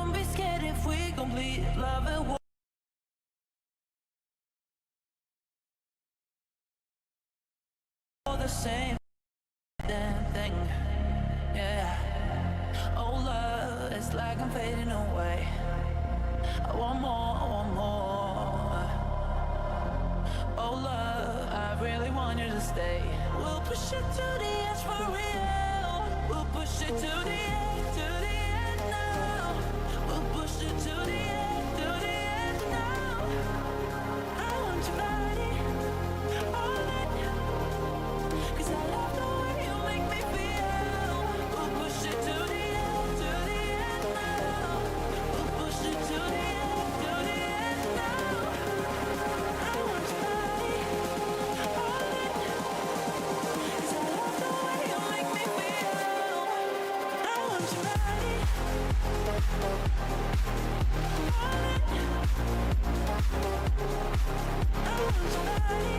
Don't be scared if we complete love it. The same damn thing, yeah. Oh love, it's like I'm fading away. I want more, I want more. Oh love, I really want you to stay. We'll push it to the edge for real. We'll push it to the end now. We'll push it to the end now. I want your body, all in. Cause I love the way you make me feel. We'll push it to the end now. We'll push it to the end now. I want your body, all in. Cause I love the way you make me feel. I want your body, all in. I want your body.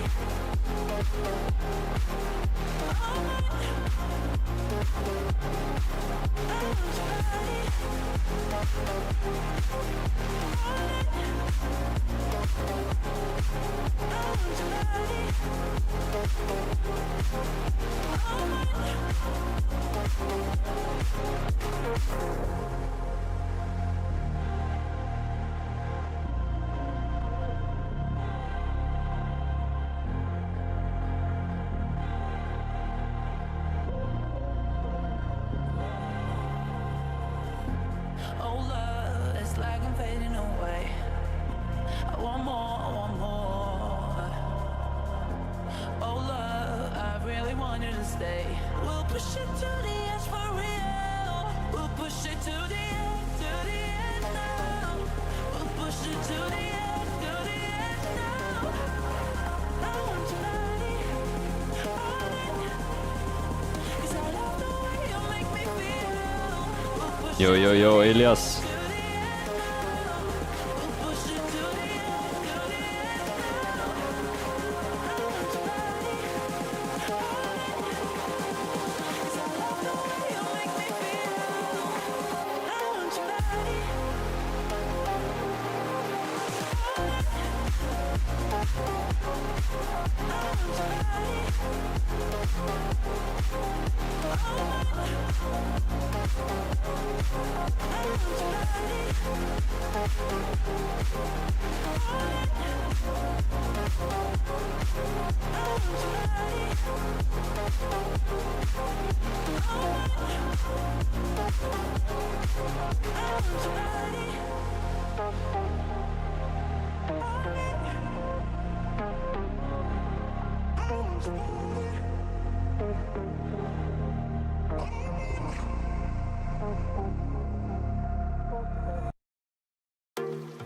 Oh love, it's like I'm fading away. I want more, I want more. Oh love, I really want you to stay. We'll push it to the edge for real. We'll push it to the end now. We'll push it to the end now. I want your body, all in. Cause I love the way you make me feel. We'll push Yo yo yo Elias.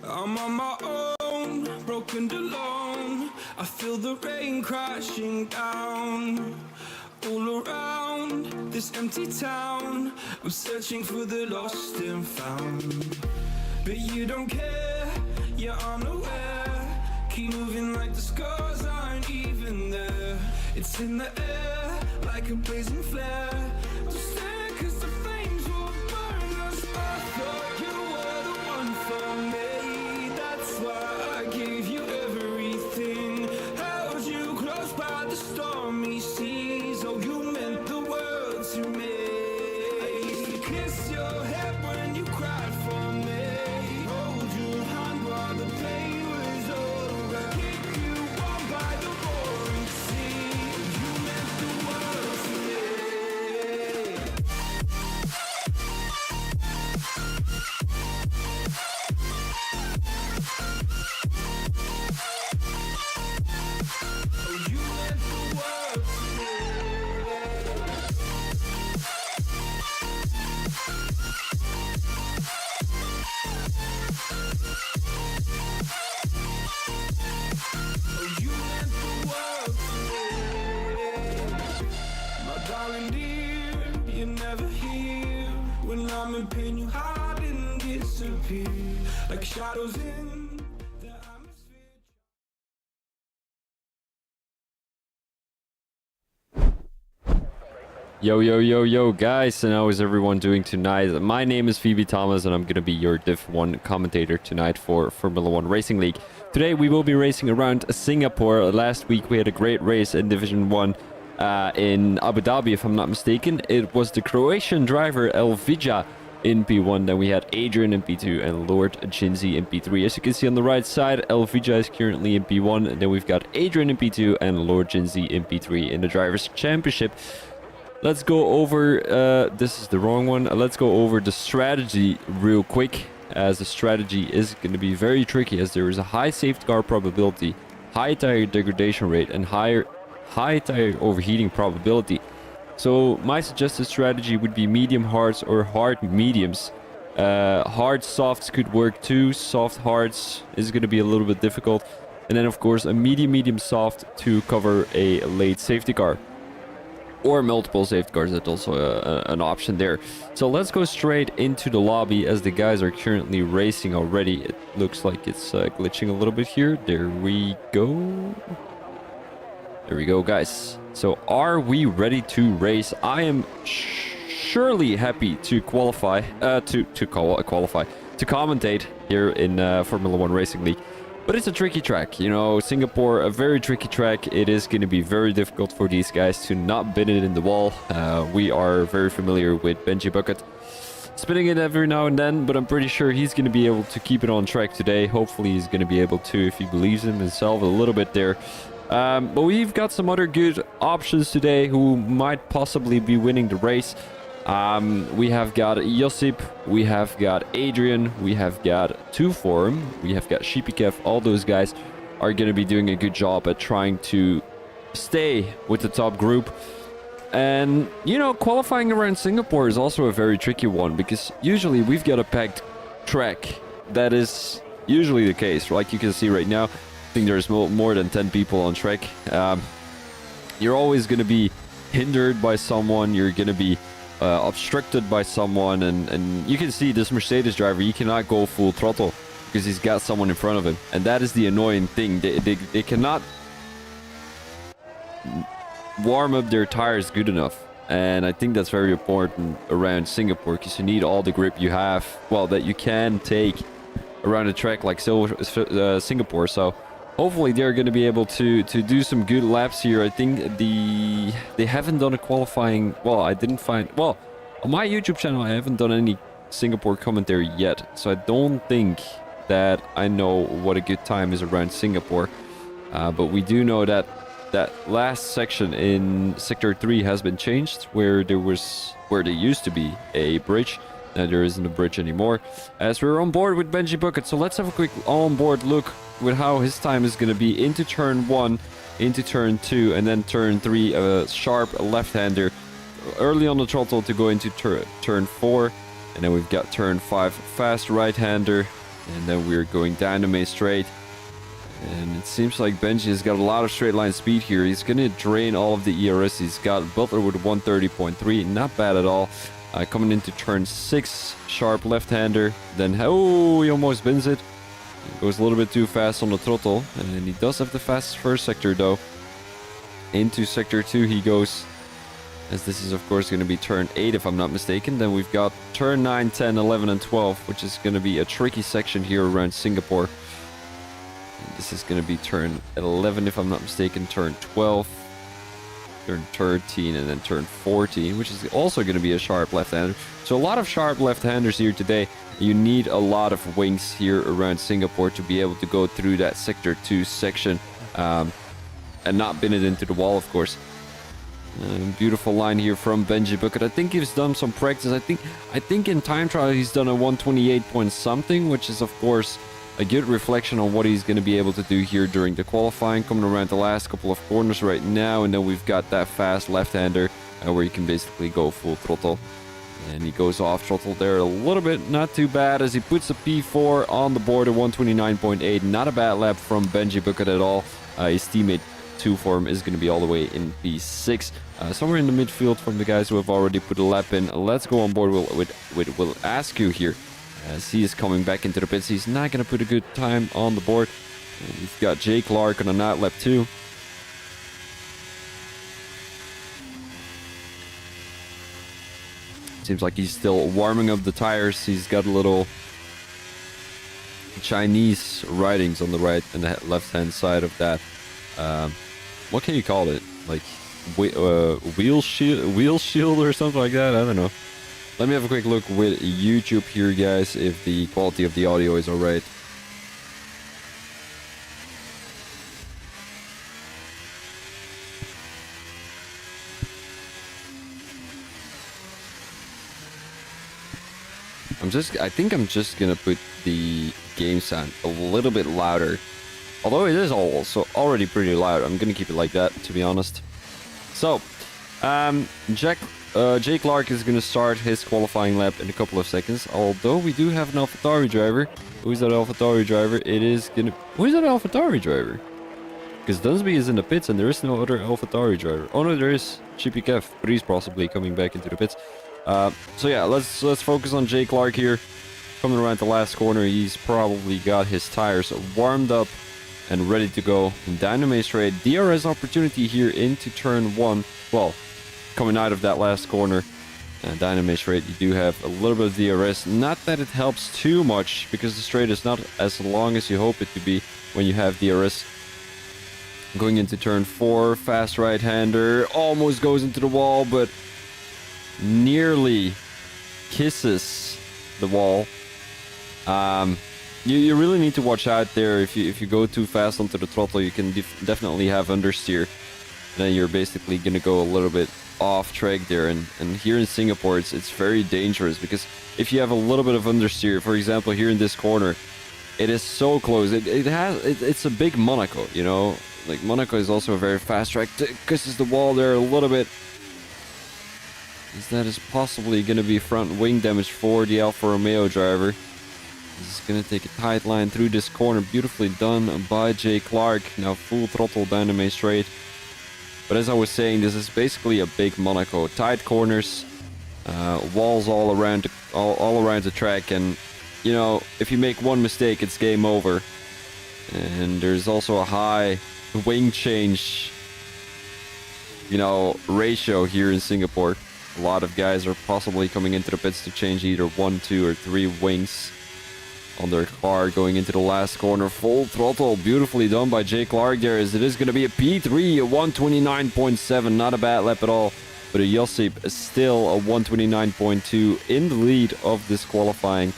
I'm on my own, broken alone. I feel the rain crashing down all around this empty town. I'm searching for the lost and found, but you don't care, you're unaware. Keep moving like the scars aren't even there. It's in the air like a blazing flare. Don't stare 'cause the flames will burn us. I thought you were the one for me. That's why I gave you everything. Held you close by the stormy seas. Oh, you meant the world to me. I used to kiss your head when you cried for me. Hold your hand while the pain was over. Keep you warm by the roaring sea. You meant the world to me. Oh, you meant the world to me. Oh, you meant the world to me. My darling dear, you're never here. When I'm in pain, you hide and disappear like shadows in the atmosphere. Yo, yo, yo, yo, guys, and how is everyone doing tonight? My name is Phoebe Thomas, and I'm going to be your Div 1 commentator tonight for Formula 1 Racing League. Today, we will be racing around Singapore. Last week, we had a great race in Division 1 in Abu Dhabi, if I'm not mistaken. It was the Croatian driver Elvija in P1. Then we had Adrian in P2 and Lord Jinzi in P3. As you can see on the right side, Elvija is currently in P1. And then we've got Adrian in P2 and Lord Jinzi in P3 in the Drivers' Championship. Let's go over, this is the wrong one. Let's go over the strategy real quick, as the strategy is going to be very tricky, as there is a high safety car probability, high tire degradation rate, and high tire overheating probability. So my suggested strategy would be medium hards or hard mediums. Hard softs could work too. Soft hards is going to be a little bit difficult. And then of course a medium soft to cover a late safety car. Or multiple safety cars, that's also an option there. So let's go straight into the lobby, as the guys are currently racing already. It looks like it's glitching a little bit here. There we go. There we go, guys. So are we ready to race? I am surely happy to qualify, to commentate here in Formula 1 Racing League. But it's a tricky track, you know, Singapore, a very tricky track. It is going to be very difficult for these guys to not bin it in the wall. We are very familiar with Benji Bucket spinning it every now and then, but I'm pretty sure he's going to be able to keep it on track today. Hopefully he's going to be able to, if he believes in himself a little bit there. But we've got some other good options today who might possibly be winning the race. We have got Josip, we have got Adrian, we have got Twoform, we have got Shipikev. All those guys are going to be doing a good job at trying to stay with the top group. And, you know, qualifying around Singapore is also a very tricky one, because usually we've got a packed track. That is usually the case. Like you can see right now, I think there's more than 10 people on track. You're always going to be hindered by someone. You're going to be obstructed by someone, and you can see this Mercedes driver, he cannot go full throttle because he's got someone in front of him, and that is the annoying thing. They cannot warm up their tires good enough, and I think that's very important around Singapore, because you need all the grip you have, well, that you can take around a track like Singapore. So hopefully they're going to be able to do some good laps here. I think they haven't done a qualifying. Well, I didn't find. Well, on my YouTube channel, I haven't done any Singapore commentary yet. So I don't think that I know what a good time is around Singapore. But we do know that that last section in Sector 3 has been changed, where there used to be a bridge. And there isn't a bridge anymore, as we're on board with Benji Bucket. So let's have a quick on-board look with how his time is going to be into turn 1, into turn 2, and then turn 3, a sharp left-hander early on the throttle to go into turn 4, and then we've got turn 5, fast right-hander, and then we're going down the main straight. And it seems like Benji has got a lot of straight line speed here. He's going to drain all of the ERS. He's got Butler with 130.3, not bad at all. Coming into turn 6, sharp left-hander. Then, oh, he almost bins it. Goes a little bit too fast on the throttle. And he does have the fastest first sector, though. Into sector 2 he goes, as this is, of course, going to be turn 8, if I'm not mistaken. Then we've got turn 9, 10, 11, and 12, which is going to be a tricky section here around Singapore. And this is going to be turn 11, if I'm not mistaken, turn 12. Turn 13, and then turn 14, which is also going to be a sharp left-hander. So a lot of sharp left-handers here today. You need a lot of wings here around Singapore to be able to go through that sector 2 section and not bin it into the wall, of course. Beautiful line here from Benji Bucket. I think he's done some practice. I think in time trial he's done a 128 point something, which is of course a good reflection on what he's going to be able to do here during the qualifying, coming around the last couple of corners right now. And then we've got that fast left-hander where you can basically go full throttle. And he goes off throttle there a little bit, not too bad, as he puts a P4 on the board at 129.8. Not a bad lap from Benji Bucket at all. His teammate Twoform is going to be all the way in P6. Somewhere in the midfield from the guys who have already put a lap in. Let's go on board with Will Askew here, as he is coming back into the pits. He's not going to put a good time on the board. We've got Jay Clark on a night lap 2. Seems like he's still warming up the tires. He's got a little Chinese writings on the right and the left-hand side of that. What can you call it? Like wheel shield or something like that? I don't know. Let me have a quick look with YouTube here, guys, if the quality of the audio is alright. I think I'm just gonna put the game sound a little bit louder. Although it is also already pretty loud, I'm gonna keep it like that, to be honest. So, Jay Clark is gonna start his qualifying lap in a couple of seconds. Although we do have an AlphaTauri driver. Who is that AlphaTauri driver? Who is that AlphaTauri driver? Because Dunsby is in the pits and there is no other AlphaTauri driver. Oh no, there is Chippy Kev, but he's possibly coming back into the pits. So yeah, let's focus on Jay Clark here. Coming around the last corner, he's probably got his tires warmed up and ready to go. Dynamite straight, DRS opportunity here into turn 1. Well, coming out of that last corner, Dynamite straight, you do have a little bit of DRS. Not that it helps too much, because the straight is not as long as you hope it to be when you have DRS. Going into turn 4, fast right-hander, almost goes into the wall, but nearly kisses the wall. You really need to watch out there. If you go too fast onto the throttle, you can definitely have understeer. Then you're basically gonna go a little bit off track there. And here in Singapore, it's very dangerous, because if you have a little bit of understeer, for example, here in this corner, it is so close. It's a big Monaco, you know. Like, Monaco is also a very fast track. Kisses the wall there a little bit. That is possibly going to be front wing damage for the Alfa Romeo driver. This is going to take a tight line through this corner. Beautifully done by Jay Clark. Now full throttle Dynamite straight. But as I was saying, this is basically a big Monaco. Tight corners, walls all around the track. And, you know, if you make one mistake, it's game over. And there's also a high wing change, you know, ratio here in Singapore. A lot of guys are possibly coming into the pits to change either 1, 2, or 3 wings on their car going into the last corner. Full throttle, beautifully done by Jay Clark there, as it is going to be a P3, a 129.7, not a bad lap at all. But a Josip is still a 129.2 in the lead of this qualifying.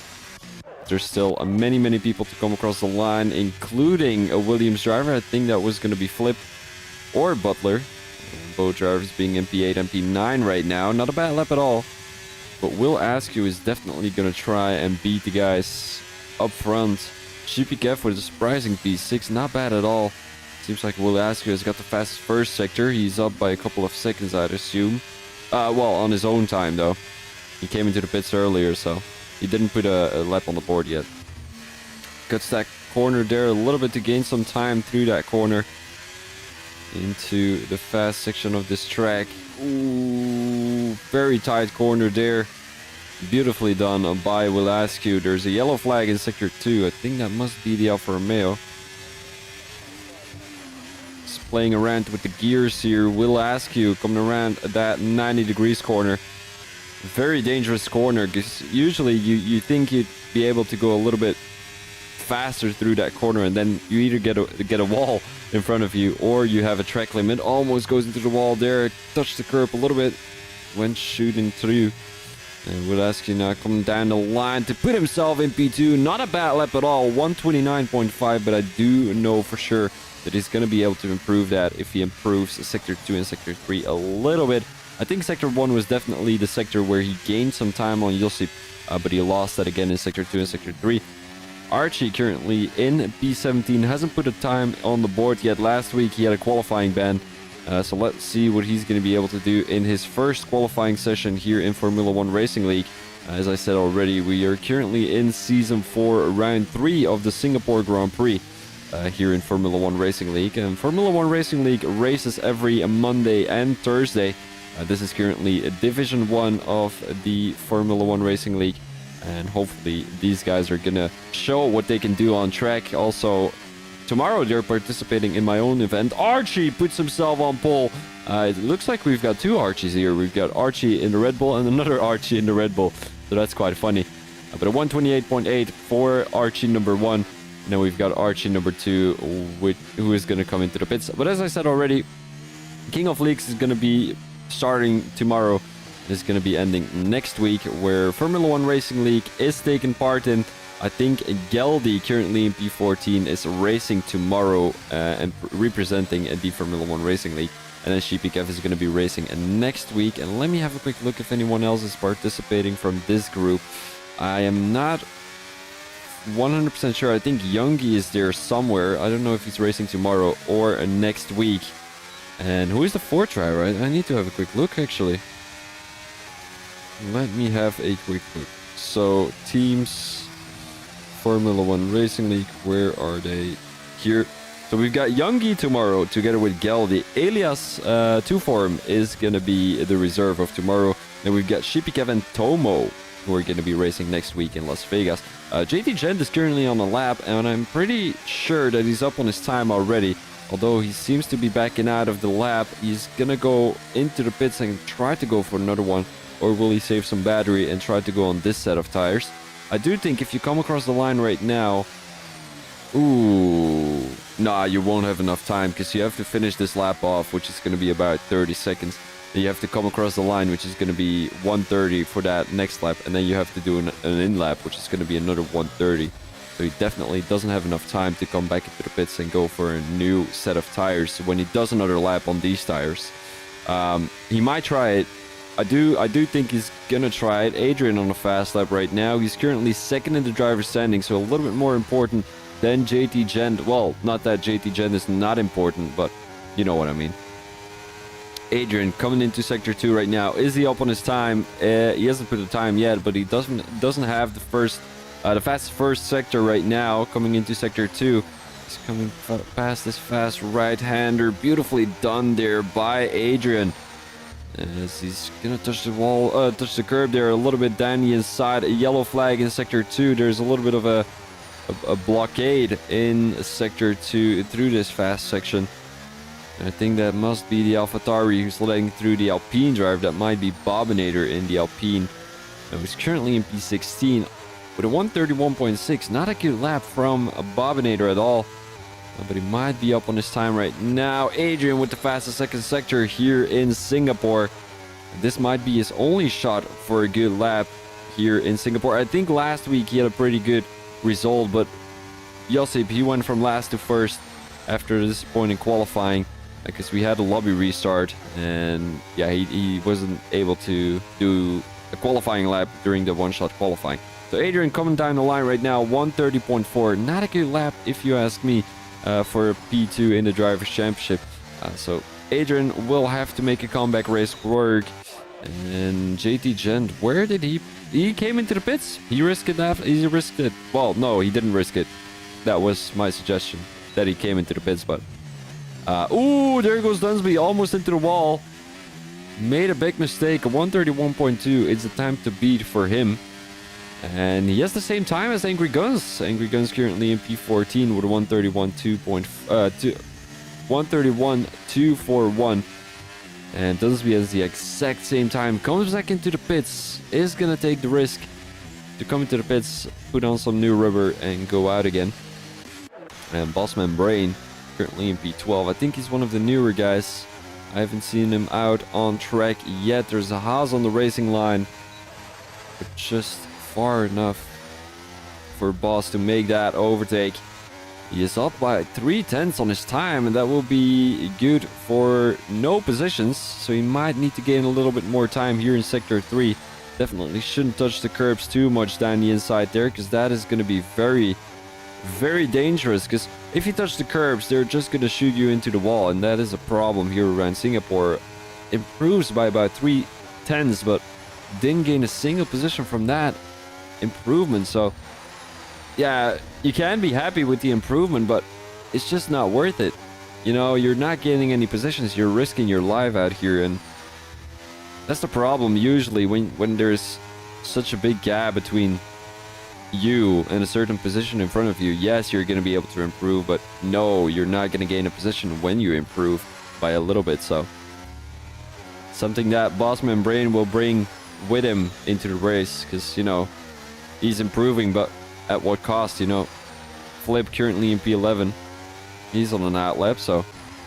There's still many people to come across the line, including a Williams driver. I think that was going to be Flip or Butler. Both drivers being MP8, MP9 right now. Not a bad lap at all. But Will Askew is definitely going to try and beat the guys up front. Chippy Kev with a surprising P6. Not bad at all. Seems like Will Askew has got the fastest first sector. He's up by a couple of seconds, I'd assume. Well, on his own time, though. He came into the pits earlier, so he didn't put a lap on the board yet. Cuts that corner there a little bit to gain some time through that corner. Into the fast section of this track. Ooh, very tight corner there. Beautifully done by Will Askew. There's a yellow flag in sector 2. I think that must be the Alfa Romeo. Just playing around with the gears here. Will Askew coming around that 90 degrees corner. Very dangerous corner, because usually you think you'd be able to go a little bit faster through that corner, and then you either get a wall in front of you, or you have a track limit. Almost goes into the wall there, touched the curb a little bit, went shooting through. And Will Askew now coming down the line to put himself in P2. Not a bad lap at all, 129.5, but I do know for sure that he's going to be able to improve that if he improves Sector 2 and Sector 3 a little bit. I think Sector 1 was definitely the sector where he gained some time on Josip, but he lost that again in Sector 2 and Sector 3. Archie currently in P17, hasn't put a time on the board yet. Last week he had a qualifying ban, so let's see what he's going to be able to do in his first qualifying session here in Formula 1 Racing League. As I said already, we are currently in Season 4, Round 3 of the Singapore Grand Prix here in Formula 1 Racing League. And Formula 1 Racing League races every Monday and Thursday. This is currently Division 1 of the Formula 1 Racing League. And hopefully these guys are gonna show what they can do on track. Also, tomorrow they're participating in my own event. Archie puts himself on pole. It looks like we've got two Archies here. We've got Archie in the Red Bull and another Archie in the Red Bull. So that's quite funny. But a 128.8 for Archie number 1. And then we've got Archie number 2, who is going to come into the pits. But as I said already, King of Leagues is going to be starting tomorrow. It's going to be ending next week, where Formula 1 Racing League is taking part in. I think Geldy, currently in P14, is racing tomorrow and representing the Formula 1 Racing League. And then Sheepy Kev is going to be racing next week. And let me have a quick look if anyone else is participating from this group. I am not 100% sure. I think Youngie is there somewhere. I don't know if he's racing tomorrow or next week. And who is the 4th try, right? I need to have a quick look, actually. Let me have a quick look. So, teams, Formula 1 Racing League, where are they? Here. So we've got Youngie tomorrow together with Geldy. Elias 2form is going to be the reserve of tomorrow. Then we've got Sheepy Kev and Tomo, who are going to be racing next week in Las Vegas. JT Gent is currently on a lap, and I'm pretty sure that he's up on his time already. Although he seems to be backing out of the lap, he's going to go into the pits and try to go for another one. Or will he save some battery and try to go on this set of tires? I do think if you come across the line right now... Ooh... Nah, you won't have enough time, because you have to finish this lap off, which is going to be about 30 seconds. Then you have to come across the line, which is going to be 130 for that next lap. And then you have to do an in-lap, which is going to be another 130. So he definitely doesn't have enough time to come back into the pits and go for a new set of tires when he does another lap on these tires. He might try it. I do think he's gonna try it. Adrian on a fast lap right now. He's currently 2nd in the driver's standing, so a little bit more important than JT Gent. Well, not that JT Gent is not important, but you know what I mean. Adrian coming into sector 2 right now. Is he up on his time? He hasn't put the time yet, but he doesn't have the fastest first sector right now. Coming into sector 2, he's coming past this fast right-hander. Beautifully done there by Adrian. As he's gonna touch the wall, touch the curb there a little bit down the inside. A yellow flag in sector 2. There's a little bit of a blockade in sector 2 through this fast section. And I think that must be the AlphaTauri who's letting through the Alpine drive. That might be Bobinator in the Alpine. And he's currently in P16 with a 131.6. Not a good lap from a Bobinator at all. But he might be up on his time right now. Adrian with the fastest second sector here in Singapore. This might be his only shot for a good lap here in Singapore. I think last week he had a pretty good result, but Josip, he went from last to first after this point in qualifying, because we had a lobby restart, and yeah, he wasn't able to do a qualifying lap during the one-shot qualifying. So Adrian coming down the line right now, 130.4. Not a good lap if you ask me. For P2 in the Drivers' Championship. So Adrian will have to make a comeback race work. And JT Gent, where did he came into the pits? He risked it. He risked it. Well, no, he didn't risk it. That was my suggestion, that he came into the pits, but... ooh, there goes Dunsby, almost into the wall. Made a big mistake. 131.2. It's a time to beat for him. And he has the same time as Angry Guns. Angry Guns currently in P14 with a 131.241. And Dunsby has the exact same time. Comes back into the pits. Is going to take the risk to come into the pits, put on some new rubber, and go out again. And Bossman Brain currently in P12. I think he's one of the newer guys. I haven't seen him out on track yet. There's a Haas on the racing line. But just far enough for Boss to make that overtake. He is up by 3/10 on his time, and that will be good for no positions, so he might need to gain a little bit more time here in sector 3. Definitely shouldn't touch the curbs too much down the inside there, because that is going to be very, very dangerous, because if you touch the curbs, they're just going to shoot you into the wall, and that is a problem here around Singapore. Improves by about 3/10, but didn't gain a single position from that improvement. So yeah, you can be happy with the improvement, but it's just not worth it. You know, you're not gaining any positions, you're risking your life out here, and that's the problem usually when there's such a big gap between you and a certain position in front of you. Yes, you're going to be able to improve, but no, you're not going to gain a position when you improve by a little bit. So something that Bossman Brain will bring with him into the race, because, you know, he's improving, but at what cost, you know? Flip currently in P11. He's on an outlap, so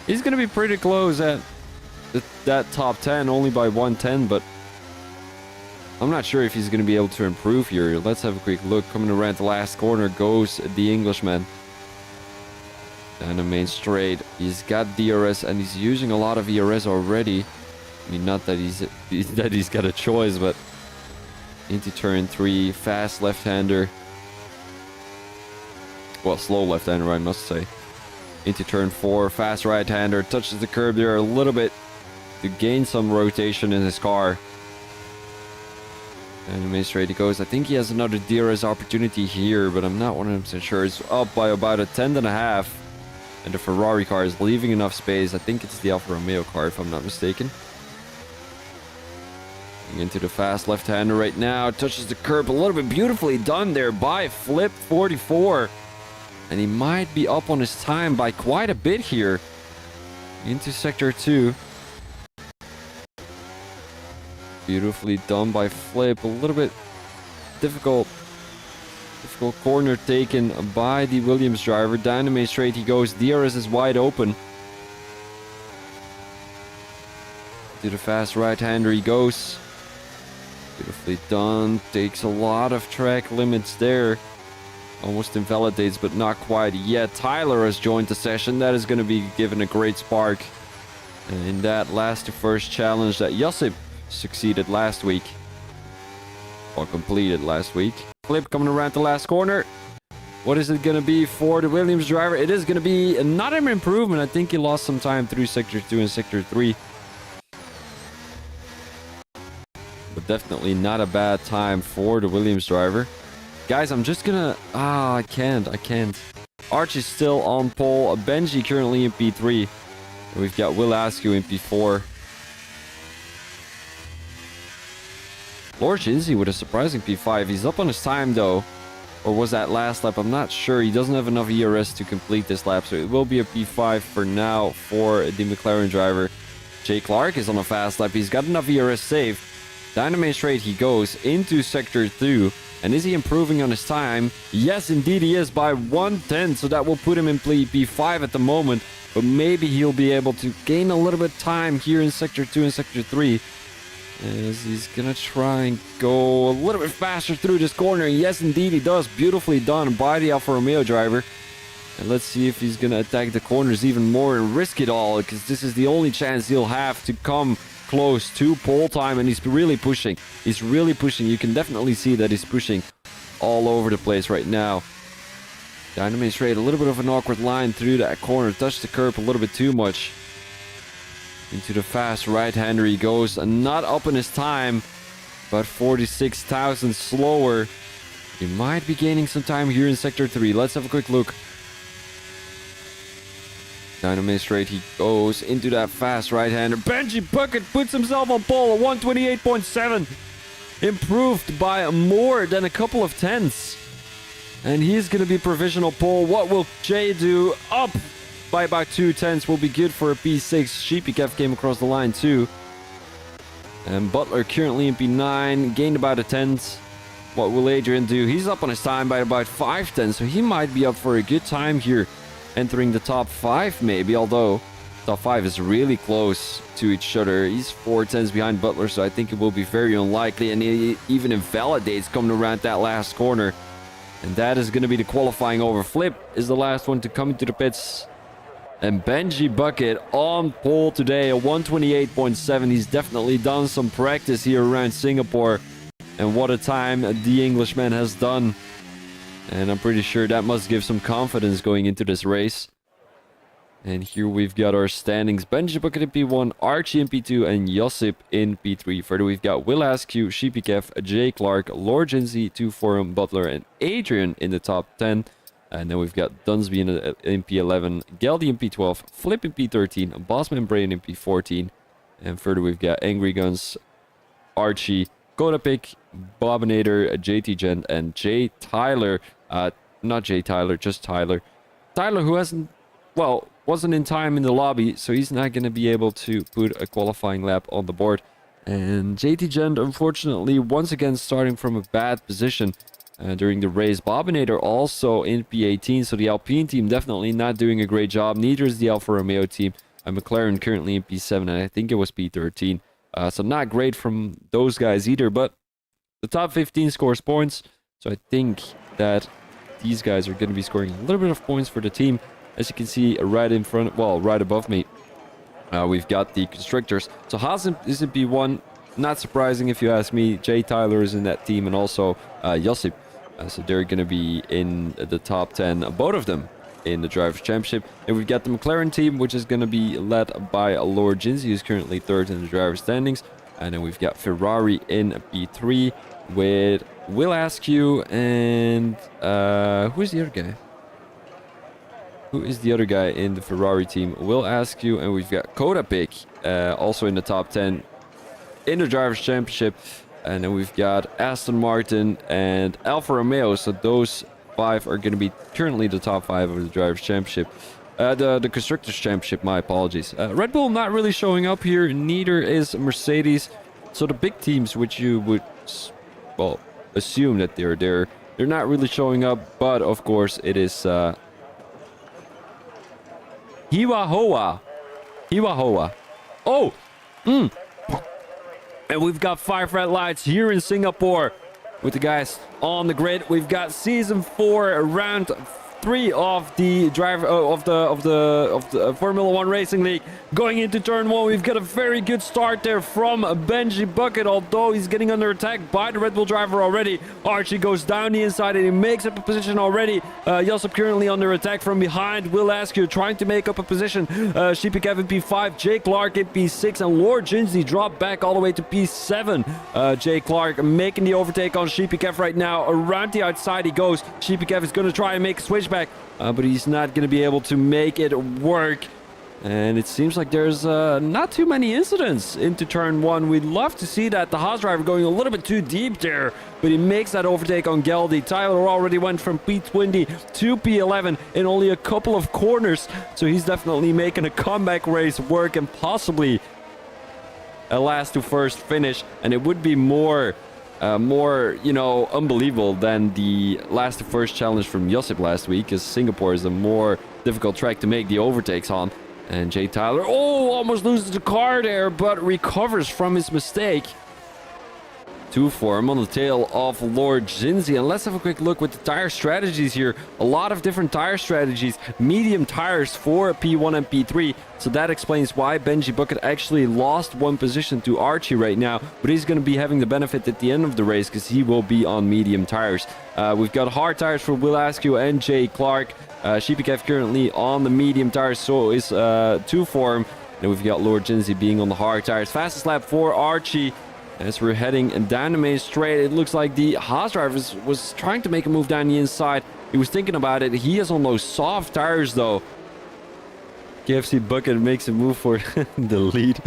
he's going to be pretty close at that top 10, only by 110, but I'm not sure if he's going to be able to improve here. Let's have a quick look. Coming around the last corner goes the Englishman. Down the main straight. He's got DRS, and he's using a lot of ERS already. I mean, not that he's got a choice, but into turn 3, fast left-hander. Well, slow left-hander, I must say. Into turn 4, fast right-hander. Touches the curb there a little bit to gain some rotation in his car. And the main straight he goes. I think he has another DRS opportunity here, but I'm not 100% sure. It's up by about a tenth and a half. And the Ferrari car is leaving enough space. I think it's the Alfa Romeo car, if I'm not mistaken. Into the fast left-hander right now. Touches the curb a little bit. Beautifully done there by Flip 44. And he might be up on his time by quite a bit here. Into sector 2. Beautifully done by Flip. A little bit difficult corner taken by the Williams driver. Down the main straight he goes. DRS is wide open. To the fast right-hander he goes. Beautifully done. Takes a lot of track limits there. Almost invalidates, but not quite yet. Tyler has joined the session. That is going to be given a great spark. And in that last to first challenge that Josip succeeded last week. Or completed last week. Flip coming around the last corner. What is it going to be for the Williams driver? It is going to be another improvement. I think he lost some time through sector 2 and sector 3. But definitely not a bad time for the Williams driver. Guys, I'm just gonna... I can't. Archie's still on pole. Benji currently in P3. And we've got Will Askew in P4. Lord Jinsey with a surprising P5. He's up on his time though. Or was that last lap? I'm not sure. He doesn't have enough ERS to complete this lap. So it will be a P5 for now for the McLaren driver. Jay Clark is on a fast lap. He's got enough ERS saved. Down the main straight he goes into sector 2. And is he improving on his time? Yes, indeed he is by 1/10. So that will put him in P5 at the moment. But maybe he'll be able to gain a little bit of time here in sector 2 and sector 3. As he's gonna try and go a little bit faster through this corner. Yes, indeed he does. Beautifully done by the Alfa Romeo driver. And let's see if he's gonna attack the corners even more and risk it all. Because this is the only chance he'll have to come close to pole time, and he's really pushing. He's really pushing. You can definitely see that he's pushing all over the place right now. Down the main straight, a little bit of an awkward line through that corner. Touched the curb a little bit too much. Into the fast right-hander he goes. Not up in his time, but 46,000 slower. He might be gaining some time here in sector 3. Let's have a quick look. Down the main straight he goes into that fast right-hander. Benji Bucket puts himself on pole at 128.7. Improved by more than a couple of tenths. And he's going to be provisional pole. What will Jay do? Up by about 2 tenths will be good for a P6. Sheepikev came across the line too. And Butler currently in P9. Gained about a tenth. What will Adrian do? He's up on his time by about 5 tenths. So he might be up for a good time here. Entering the top 5 maybe, although top 5 is really close to each other. He's 4 tenths behind Butler, so I think it will be very unlikely, and he even invalidates coming around that last corner. And that is going to be the qualifying over. Flip is the last one to come into the pits. And Benji Bucket on pole today at 128.7. He's definitely done some practice here around Singapore. And what a time the Englishman has done. And I'm pretty sure that must give some confidence going into this race. And here we've got our standings. Benji Bucket in P1, Archie in P2, and Josip in P3. Further, we've got Will Askew, Sheepikev, Jay Clark, Lord Jinsey, 2 Forum, Butler, and Adrian in the top 10. And then we've got Dunsby in P11, Geldy in P12, Flip in P13, Bossman Brain in P14. And further, we've got Angry Guns, Archie, Kodapic, Bobinator, JT Gent, and Jay Tyler. Not Jay Tyler, just Tyler. Tyler, who hasn't... Well, wasn't in time in the lobby, so he's not going to be able to put a qualifying lap on the board. And JT Gent, unfortunately, once again starting from a bad position during the race. Bobinator also in P18, so the Alpine team definitely not doing a great job. Neither is the Alfa Romeo team. McLaren currently in P7, and I think it was P13. So not great from those guys either, but the top 15 scores points. So I think that these guys are going to be scoring a little bit of points for the team. As you can see right in front, well, right above me, we've got the constructors. So Haas is in P1. Not surprising if you ask me. Jay Tyler is in that team, and also Josip. So they're going to be in the top 10, both of them, in the Drivers' Championship. And we've got the McLaren team, which is going to be led by Lord Ginzy, who's currently third in the driver standings. And then we've got Ferrari in P3 with Will Askew and who's the other guy? Who is the other guy in the Ferrari team? Will Askew, and we've got Koda Pick also in the top 10 in the Drivers' Championship. And then we've got Aston Martin and Alfa Romeo. So those 5 are going to be currently the top 5 of the Drivers' Championship. The Constructors' Championship, my apologies. Red Bull not really showing up here. Neither is Mercedes. So the big teams, which you would, well, assume that they're there, they're not really showing up. But of course, it is Hiwa Hoa. Oh! And we've got 5 red lights here in Singapore with the guys on the grid. We've got season 4, round 3 of the Formula 1 Racing League going into turn 1. We've got a very good start there from Benji Bucket, although he's getting under attack by the Red Bull driver already. Archie goes down the inside and he makes up a position already. Josip currently under attack from behind. Will Askew trying to make up a position. Sheepy Kevin P5, Jay Clark in P6, and Lord Ginzy dropped back all the way to P7. Jay Clark making the overtake on Sheepy Kev right now. Around the outside he goes. Sheepy Kev is going to try and make a switch back, but he's not going to be able to make it work. And it seems like there's not too many incidents into turn 1. We'd love to see that. The Haas driver going a little bit too deep there, but he makes that overtake on Geldy. Tyler already went from P20 to P11 in only a couple of corners, so he's definitely making a comeback race work and possibly a last to first finish. And it would be more, you know, unbelievable than the last to first challenge from Josip last week, because Singapore is a more difficult track to make the overtakes on. And Jay Tyler, almost loses the car there, but recovers from his mistake. 2 for him on the tail of Lord Ginzy. And let's have a quick look with the tire strategies here. A lot of different tire strategies. Medium tires for P1 and P3. So that explains why Benji Bucket actually lost 1 position to Archie right now. But he's going to be having the benefit at the end of the race because he will be on medium tires. We've got hard tires for Will Askew and Jay Clark. Sheepy Kev currently on the medium tires, so is 2 for him. And we've got Lord Ginzy being on the hard tires. Fastest lap for Archie. As we're heading down the main straight, it looks like the Haas driver was trying to make a move down the inside. He was thinking about it. He is on those soft tires, though. KFC Bucket makes a move for the lead.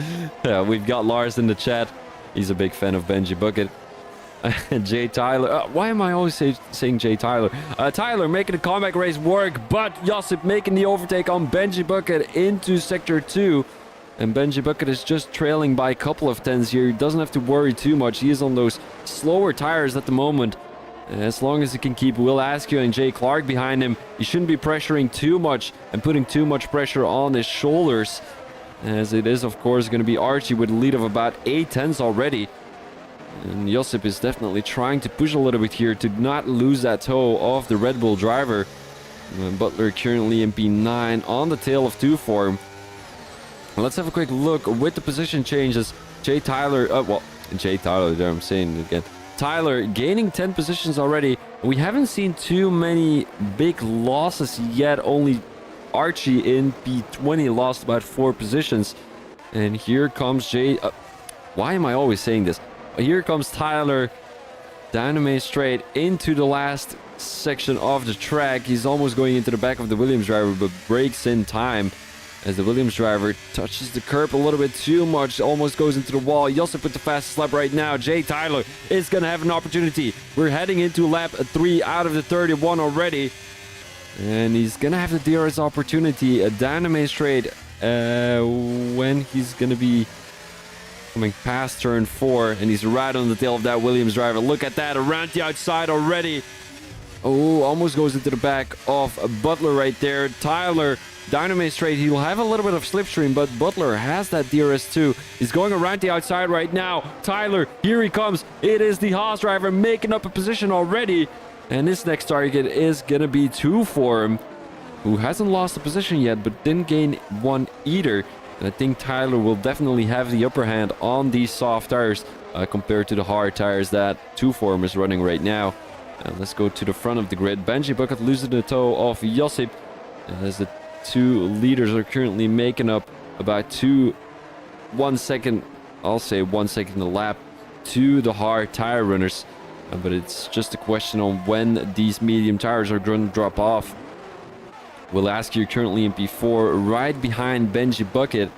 We've got Lars in the chat. He's a big fan of Benji Bucket. Jay Tyler. Why am I always saying Jay Tyler? Tyler making the comeback race work, but Josip making the overtake on Benji Bucket into Sector 2. And Benji Bucket is just trailing by a couple of tenths here. He doesn't have to worry too much. He is on those slower tires at the moment. As long as he can keep Will Askew and Jay Clark behind him, he shouldn't be pressuring too much and putting too much pressure on his shoulders. As it is, of course, going to be Archie with a lead of about 8 tenths already. And Josip is definitely trying to push a little bit here to not lose that toe off the Red Bull driver. Butler currently in P9 on the tail of 2 for him. Let's have a quick look with the position changes. Jay Tyler, Jay Tyler there, I'm saying it again. Tyler gaining 10 positions already. We haven't seen too many big losses yet. Only Archie in P20 lost about 4 positions. And here comes Jay. Why am I always saying this? Here comes Tyler down the main straight into the last section of the track. He's almost going into the back of the Williams driver, but breaks in time as the Williams driver touches the curb a little bit too much, almost goes into the wall. Josip with the fastest lap right now. Jay Tyler is going to have an opportunity. We're heading into lap 3 out of the 31 already. And he's gonna have the DRS opportunity. A Dynamite straight when he's gonna be coming past turn 4, and he's right on the tail of that Williams driver. Look at that, around the outside already. Oh, almost goes into the back of Butler right there. Tyler, Dynamite straight, he'll have a little bit of slipstream, but Butler has that DRS too. He's going around the outside right now. Tyler, here he comes. It is the Haas driver making up a position already. And this next target is gonna be 2 for him, who hasn't lost a position yet, but didn't gain one either. And I think Tyler will definitely have the upper hand on these soft tires compared to the hard tires that 2 for him is running right now. Let's go to the front of the grid. Benji Bucket losing the toe of Josip, as the 2 leaders are currently making up about 1 second, I'll say 1 second a lap to the hard tire runners. But it's just a question on when these medium tires are going to drop off. Will Askew currently in P4, right behind Benji Bucket.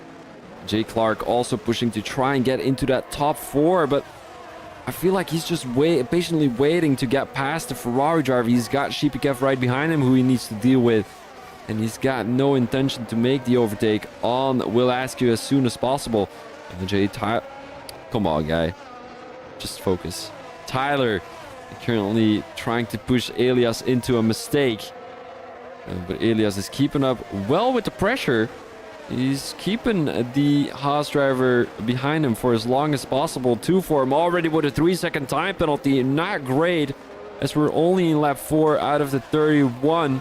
Jay Clark also pushing to try and get into that top 4, but I feel like he's just patiently waiting to get past the Ferrari driver. He's got Shipikev right behind him who he needs to deal with. And he's got no intention to make the overtake on Will Askew as soon as possible. And come on, guy. Just focus. Tyler currently trying to push Elias into a mistake. But Elias is keeping up well with the pressure. He's keeping the Haas driver behind him for as long as possible. 2 for him already with a 3-second time penalty. Not great, as we're only in lap 4 out of the 31.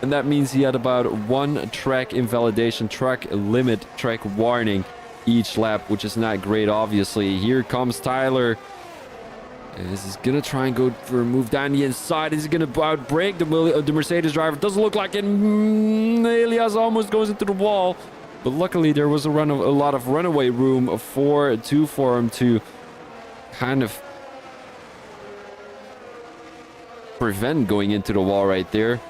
And that means he had about 1 track invalidation, track limit, track warning each lap, which is not great, obviously. Here comes Tyler. This is gonna try and go for a move down the inside. Is he gonna outbrake the Mercedes driver? Doesn't look like it. Elias almost goes into the wall, but luckily there was a lot of runaway room for 2 for him to kind of prevent going into the wall right there.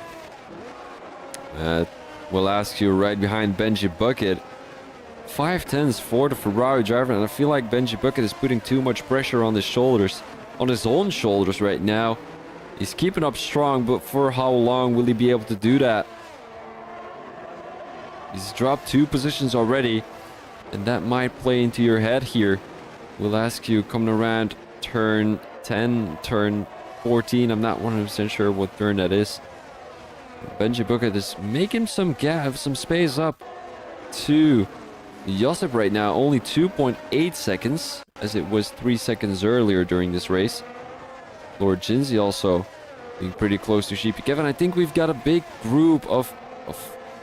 Will ask you right behind Benji Bucket. 5/10s for the Ferrari driver, and I feel like Benji Bucket is putting too much pressure on his shoulders. On his own shoulders right now. He's keeping up strong, but for how long will he be able to do that? He's dropped 2 positions already, and that might play into your head here. We'll ask you coming around turn 10, turn 14. I'm not 100% sure what turn that is. Benji Bucket is making some gap, some space up to Josip right now. Only 2.8 seconds, as it was 3 seconds earlier during this race. Lord Jinsey also being pretty close to Shipikev. And I think we've got a big group of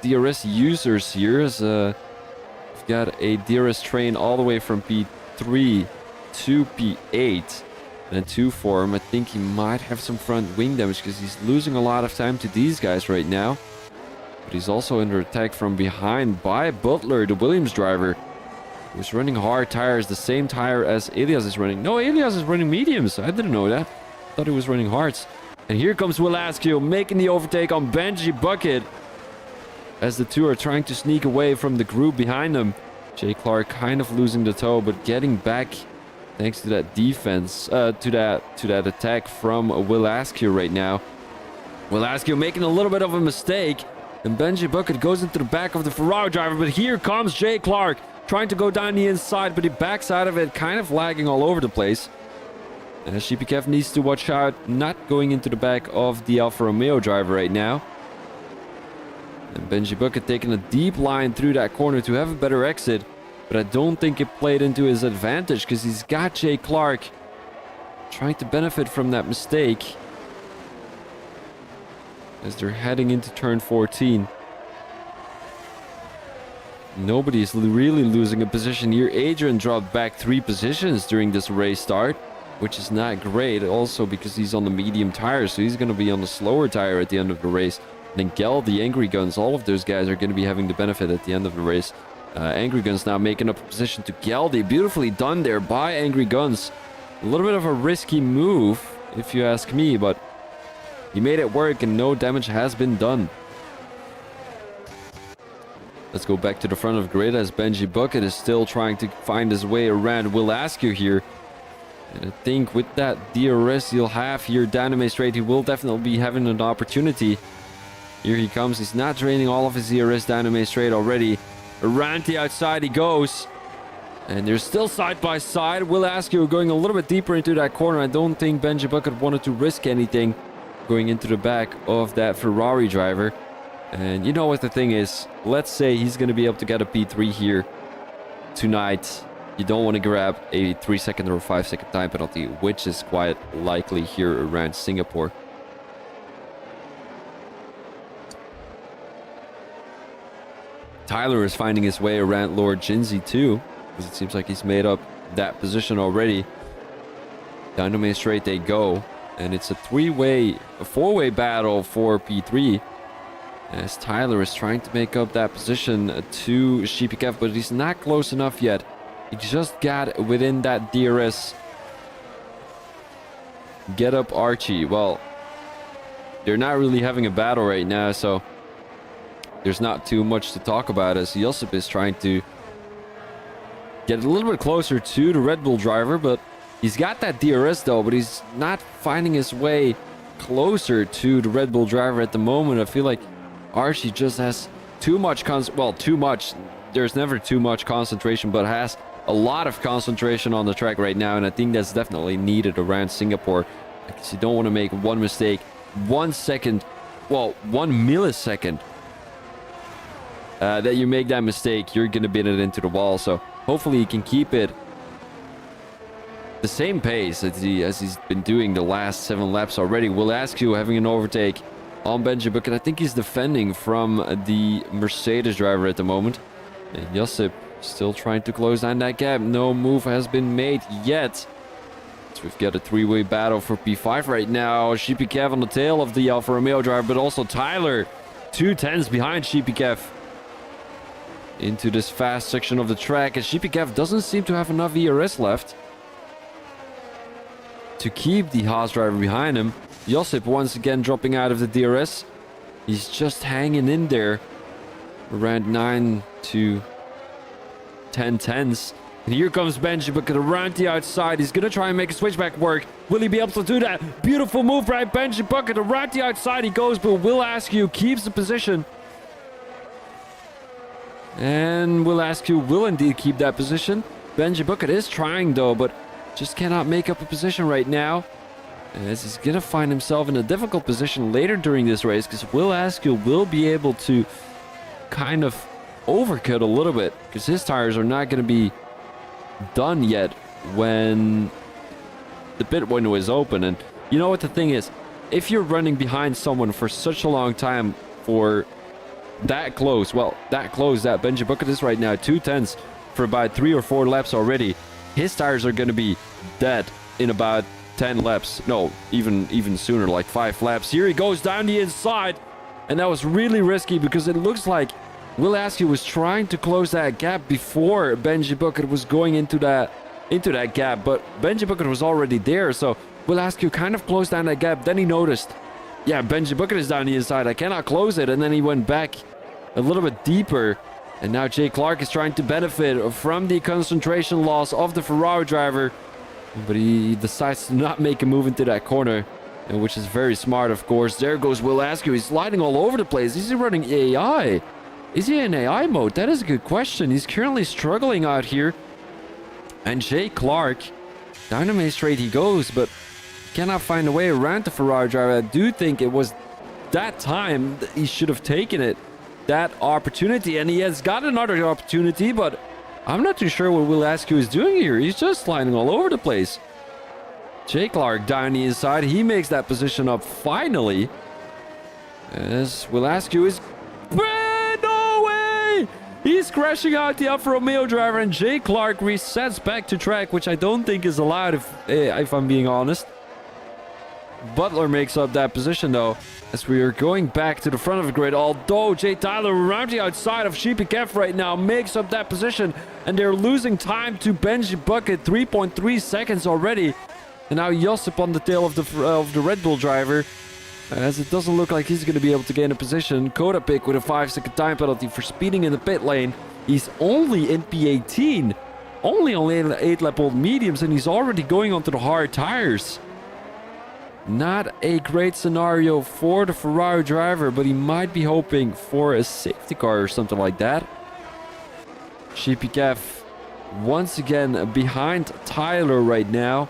DRS users here. As we've got a DRS train all the way from P3 to P8. And then 2 for him. I think he might have some front wing damage because he's losing a lot of time to these guys right now. But he's also under attack from behind by Butler, the Williams driver, who's running hard tires, the same tire as Elias is running. No, Elias is running mediums. I didn't know that. I thought he was running hards. And here comes Will Askew making the overtake on Benji Bucket, as the 2 are trying to sneak away from the group behind them. Jay Clark kind of losing the toe, but getting back thanks to that defense, to that attack from Will Askew right now. Will Askew making a little bit of a mistake. And Benji Bucket goes into the back of the Ferrari driver, but here comes Jay Clark trying to go down the inside, but he backs out of it, kind of lagging all over the place. And Shipikev needs to watch out, not going into the back of the Alfa Romeo driver right now. And Benji Bucket taking a deep line through that corner to have a better exit, but I don't think it played into his advantage because he's got Jay Clark trying to benefit from that mistake as they're heading into turn 14. Nobody's really losing a position here. Adrian dropped back 3 positions during this race start, which is not great. Also because he's on the medium tire, so he's going to be on the slower tire at the end of the race. And then Gel, the Angry Guns, all of those guys are going to be having the benefit at the end of the race. Angry Guns now making up a position to Geldy. Beautifully done there by Angry Guns. A little bit of a risky move, if you ask me, but he made it work and no damage has been done. Let's go back to the front of grid as Benji Bucket is still trying to find his way around Will Askew here. And I think with that DRS you'll have here, Dynamite Straight, he will definitely be having an opportunity. Here he comes. He's not draining all of his DRS. Dynamite Straight already. Around the outside he goes. And they're still side by side. Will Askew going a little bit deeper into that corner. I don't think Benji Bucket wanted to risk anything going into the back of that Ferrari driver. And you know what the thing is? Let's say he's going to be able to get a P3 here tonight. You don't want to grab a 3-second or a 5-second time penalty, which is quite likely here around Singapore. Tyler is finding his way around Lord Jinsey too, because it seems like he's made up that position already. Down the main straight they go, and it's a four-way battle for P3, as Tyler is trying to make up that position to Sheepy Kev, but he's not close enough yet. He just got within that DRS. Get up Archie. Well, they're not really having a battle right now, so there's not too much to talk about, as Josip is trying to get a little bit closer to the Red Bull driver, but he's got that DRS though, but he's not finding his way closer to the Red Bull driver at the moment. I feel like Archie just has too much too much. There's never too much concentration, but has a lot of concentration on the track right now, and I think that's definitely needed around Singapore, because you don't want to make one mistake, 1 second, well, 1 millisecond that you make that mistake, you're gonna bid it into the wall. So hopefully he can keep it the same pace as he's been doing the last 7 laps already. Will Askew having an overtake on Benji Bucket. I think he's defending from the Mercedes driver at the moment. And Josip still trying to close down that gap. No move has been made yet. So we've got a 3-way battle for P5 right now. Sheepy Kev on the tail of the Alfa Romeo driver, but also Tyler 2/10s behind Sheepy Kev into this fast section of the track, and Sheepy Kev doesn't seem to have enough ERS left to keep the Haas driver behind him. Josip once again dropping out of the DRS. He's just hanging in there around 9 to 10 tenths. And here comes Benji Bucket around the outside. He's going to try and make a switchback work. Will he be able to do that? Beautiful move by Benji Bucket. Around the outside he goes, but Will Askew keeps the position. And Will Askew will indeed keep that position. Benji Bucket is trying though, but just cannot make up a position right now, as he's going to find himself in a difficult position later during this race, because Will Askew will be able to kind of overcut a little bit, because his tires are not going to be done yet when the pit window is open. And you know what the thing is, if you're running behind someone for such a long time, for that close, well, that close that Benji Bucket is right now, 2/10 for about 3 or 4 laps already, his tires are going to be dead in about 10 laps. No, even sooner, like 5 laps. Here he goes down the inside, and that was really risky, because it looks like Will Askew was trying to close that gap before Benji Bucket was going into that gap, but Benji Bucket was already there, so Will Askew kind of closed down that gap. Then he noticed, yeah, Benji Bucket is down the inside, I cannot close it, and then he went back a little bit deeper. And now Jay Clark is trying to benefit from the concentration loss of the Ferrari driver, but he decides to not make a move into that corner, which is very smart, of course. There goes Will Askew. He's sliding all over the place. Is he running AI? Is he in AI mode? That is a good question. He's currently struggling out here. And Jay Clark, Dynamite Straight he goes, but cannot find a way around the Ferrari driver. I do think it was that time that he should have taken it, that opportunity, and he has got another opportunity, but I'm not too sure what Will Askew is doing here. He's just sliding all over the place. Jay Clark down the inside. He makes that position up finally, as Will Askew is... No way! He's crashing out the Alfa Romeo driver, and Jay Clark resets back to track, which I don't think is allowed, if I'm being honest. Butler makes up that position though, as we are going back to the front of the grid, although Jay Tyler around the outside of Sheepy Kev right now makes up that position, and they're losing time to Benji Bucket, 3.3 seconds already. And now Josip on the tail of the Red Bull driver, as it doesn't look like he's going to be able to gain a position. Koda Pick with a 5-second time penalty for speeding in the pit lane. He's only in P18, only on 8-lap-old mediums, and he's already going onto the hard tires. Not a great scenario for the Ferrari driver, but he might be hoping for a safety car or something like that. Shipikev once again behind Tyler right now.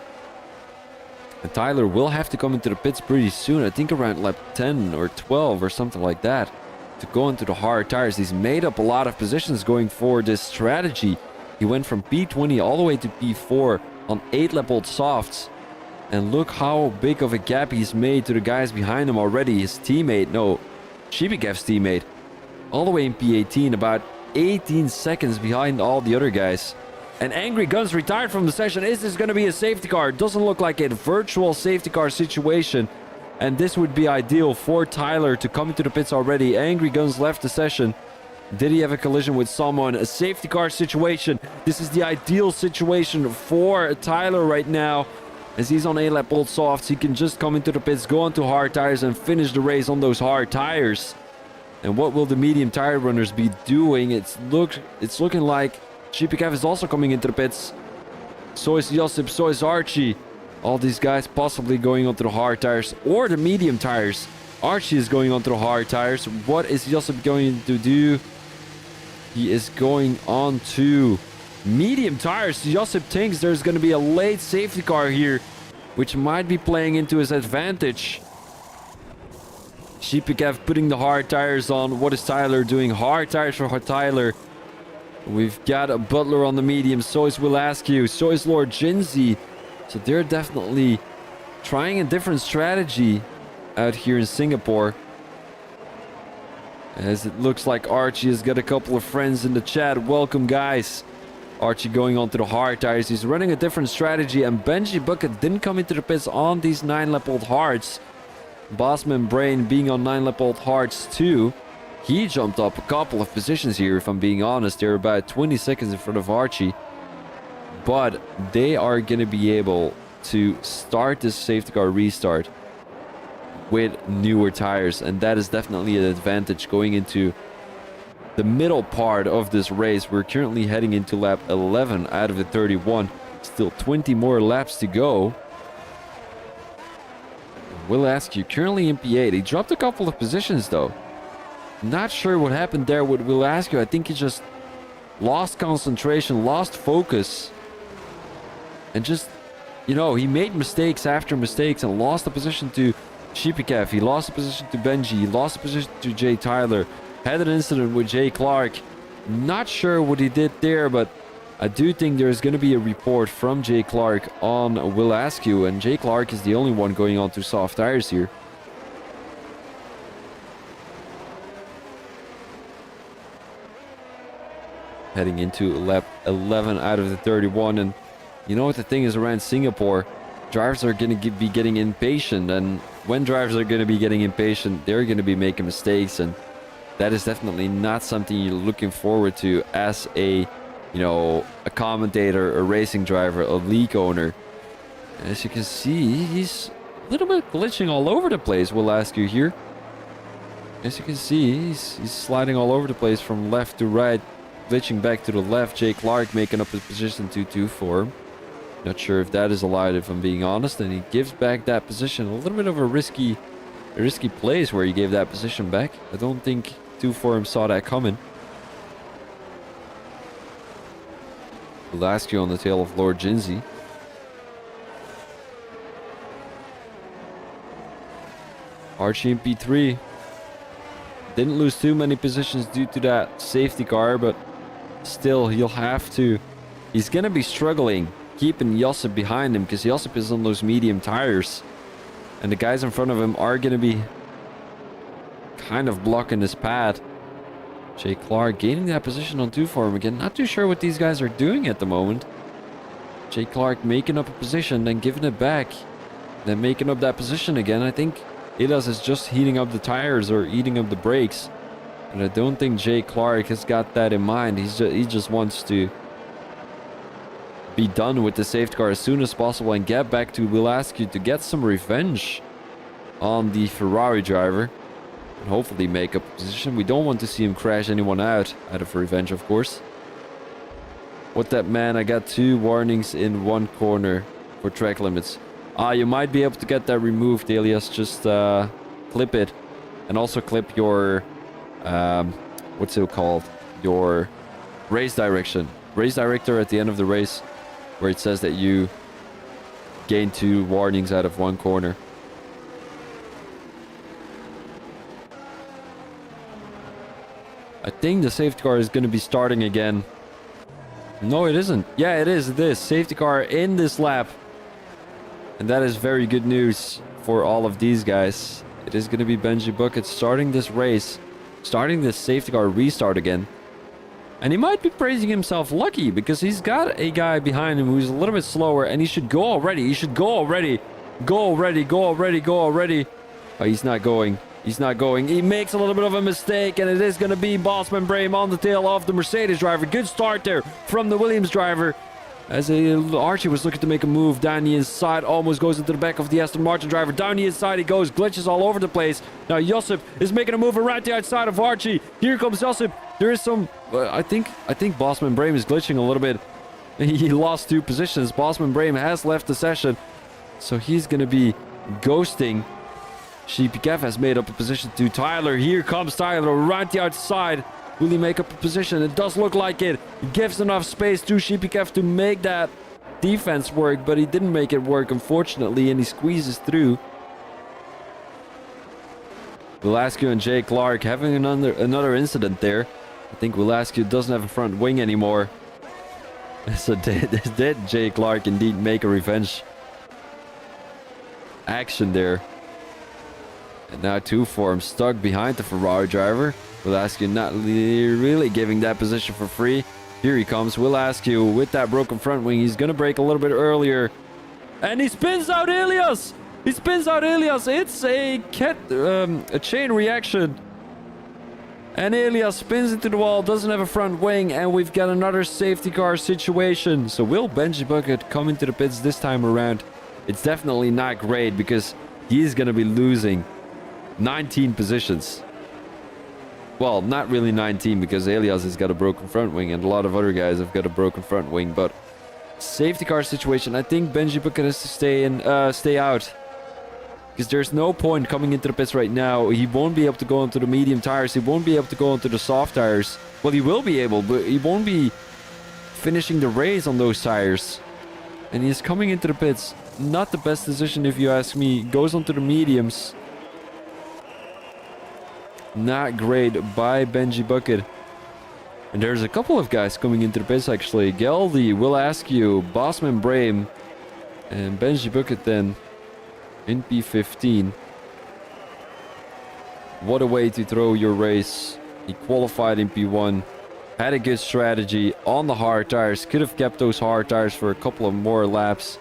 And Tyler will have to come into the pits pretty soon. I think around lap 10 or 12 or something like that, to go into the hard tires. He's made up a lot of positions going for this strategy. He went from P20 all the way to P4 on 8-lap-old softs. And look how big of a gap he's made to the guys behind him already. His teammate, no, Shipikev's teammate, all the way in P18, about 18 seconds behind all the other guys. And Angry Guns retired from the session. Is this going to be a safety car? It doesn't look like a virtual safety car situation. And this would be ideal for Tyler to come into the pits already. Angry Guns left the session. Did he have a collision with someone? A safety car situation. This is the ideal situation for Tyler right now. As he's on 8-lap-old softs, he can just come into the pits, go onto hard tires, and finish the race on those hard tires. And what will the medium tire runners be doing? It's looking like Shipikev is also coming into the pits. So is Josip, so is Archie. All these guys possibly going onto the hard tires or the medium tires. Archie is going onto the hard tires. What is Josip going to do? He is going on to medium tires. Josip thinks there's going to be a late safety car here, which might be playing into his advantage. Shipikev putting the hard tires on. What is Tyler doing? Hard tires for Tyler. We've got a Butler on the medium. So is Will Askew. So is Lord Jinzi. So they're definitely trying a different strategy out here in Singapore. As it looks like Archie has got a couple of friends in the chat. Welcome, guys. Archie going on to the hard tires. He's running a different strategy. And Benji Bucket didn't come into the pits on these 9-lap-old hards. Bossman Brain being on 9-lap-old hards too. He jumped up a couple of positions here, if I'm being honest. They're about 20 seconds in front of Archie. But they are going to be able to start this safety car restart with newer tires. And that is definitely an advantage going into the middle part of this race. We're currently heading into lap 11 out of the 31. Still 20 more laps to go. Will Askew currently in P8. He dropped a couple of positions though. Not sure what happened there with Will Askew. I think he just lost concentration, lost focus. And just, you know, he made mistakes after mistakes and lost the position to Shipikev. He lost the position to Benji. He lost the position to Jay Tyler. Had an incident with Jay Clark. Not sure what he did there, but I do think there's going to be a report from Jay Clark on Will Askew. And Jay Clark is the only one going on to soft tires here. Heading into lap 11 out of the 31. And you know what the thing is around Singapore? Drivers are going to be getting impatient. And when drivers are going to be getting impatient, they're going to be making mistakes. And that is definitely not something you're looking forward to as a, you know, a commentator, a racing driver, a league owner. As you can see, he's a little bit glitching all over the place, Will Askew here. As you can see, he's sliding all over the place from left to right. Glitching back to the left. Jay Clark making up his position 2-2 for him. Not sure if that is allowed, if I'm being honest. And he gives back that position. A little bit of a risky place where he gave that position back. I don't think 2-4 saw that coming. Velasquez on the tail of Lord Jinzi. Archie in P3. Didn't lose too many positions due to that safety car, but still, he'll have to. He's going to be struggling keeping Josip behind him because Josip is on those medium tires. And the guys in front of him are going to be kind of blocking his path. Jay Clark gaining that position on 2 for him again. Not too sure what these guys are doing at the moment. Jay Clark making up a position, then giving it back. Then making up that position again. I think Idas is just heating up the tires or eating up the brakes. And I don't think Jay Clark has got that in mind. He just wants to be done with the safety car as soon as possible and get back to Will Askew to get some revenge on the Ferrari driver. And hopefully make up a position. We don't want to see him crash anyone out of revenge, of course. What that, man? I got 2 warnings in 1 corner for track limits. You might be able to get that removed, Elias. Just clip it. And also clip your... what's it called? Your race direction. Race director at the end of the race, where it says that you gain 2 warnings out of 1 corner. I think the safety car is going to be starting again. No, it isn't. Yeah, it is. It is. Safety car in this lap. And that is very good news for all of these guys. It is going to be Benji Bucket starting this race. Starting this safety car restart again. And he might be praising himself lucky because he's got a guy behind him who's a little bit slower and he should go already. He should go already. Go already. Go already. Go already. Oh, he's not going. He's not going. He makes a little bit of a mistake, and it is going to be Bosman Brame on the tail of the Mercedes driver. Good start there from the Williams driver. As Archie was looking to make a move down the inside, almost goes into the back of the Aston Martin driver. Down the inside he goes, glitches all over the place. Now Josip is making a move around the outside of Archie. Here comes Josip. There is some... I think Bosman Brame is glitching a little bit. He lost 2 positions. Bosman Brame has left the session, so he's going to be ghosting. Sheepy Kev has made up a position to Tyler. Here comes Tyler around the outside. Will he make up a position? It does look like it. He gives enough space to Sheepy Kev to make that defense work, but he didn't make it work, unfortunately, and he squeezes through. Velasquez and Jay Clark having another incident there. I think Velasquez doesn't have a front wing anymore. So did Jay Clark indeed make a revenge action there? And now 2 forms stuck behind the Ferrari driver. Velasquez not really giving that position for free. Here he comes, Velasquez with that broken front wing. He's going to brake a little bit earlier. And he spins out Elias! He spins out Elias. It's a chain reaction. And Elias spins into the wall, doesn't have a front wing, and we've got another safety car situation. So will Benji Bucket come into the pits this time around? It's definitely not great because he's going to be losing 19 positions. Well, not really 19 because Elias has got a broken front wing and a lot of other guys have got a broken front wing. But safety car situation, I think Benji Bucket has to stay out. Because there's no point coming into the pits right now. He won't be able to go into the medium tires. He won't be able to go into the soft tires. Well, he will be able, but he won't be finishing the race on those tires. And he's coming into the pits. Not the best decision if you ask me. Goes onto the mediums. Not great by Benji Bucket. And there's a couple of guys coming into the pits actually. Geldy, Will Askew, Bosman Brame, and Benji Bucket then in P15. What a way to throw your race. He qualified in P1. Had a good strategy on the hard tires. Could have kept those hard tires for a couple of more laps.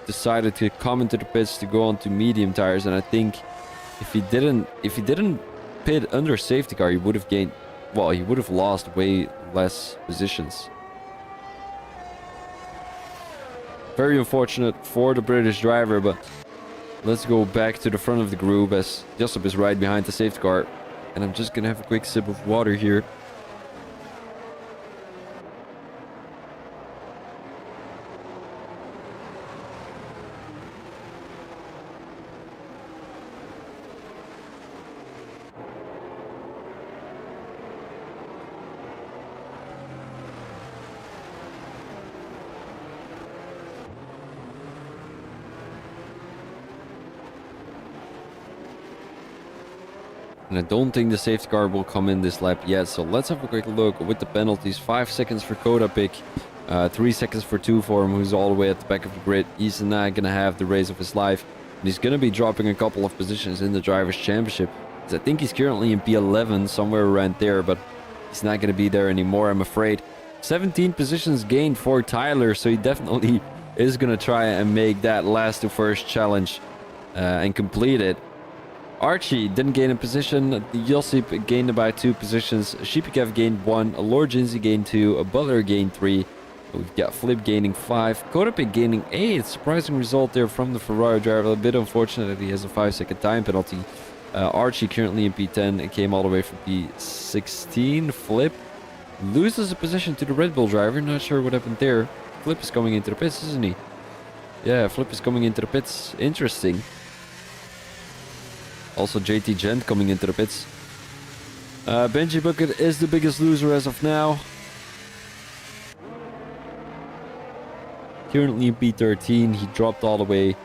Decided to come into the pits to go on to medium tires. And I think if he didn't pit under safety car, he would have gained, well, he would have lost way less positions. Very unfortunate for the British driver, but let's go back to the front of the group as Josip is right behind the safety car. And I'm just gonna have a quick sip of water here. And I don't think the safety car will come in this lap yet. So let's have a quick look with the penalties. 5 seconds for Kodapic. 3 seconds for 2 for him, who's all the way at the back of the grid. He's not going to have the race of his life. And he's going to be dropping a couple of positions in the Drivers' Championship. I think he's currently in P11, somewhere around there. But he's not going to be there anymore, I'm afraid. 17 positions gained for Tyler. So he definitely is going to try and make that last to first challenge and complete it. Archie didn't gain a position. Josip gained about 2 positions. Shipikev gained 1. Lord Jinsey gained 2. Butler gained 3. We've got Flip gaining 5. Kodapic gaining 8. Surprising result there from the Ferrari driver. A bit unfortunate that he has a 5-second time penalty. Archie currently in P10 and came all the way from P16. Flip loses a position to the Red Bull driver. Not sure what happened there. Flip is coming into the pits, isn't he? Yeah, Flip is coming into the pits. Interesting. Also JT Gent coming into the pits. Benji Bucket is the biggest loser as of now. Currently in P13. He dropped all the way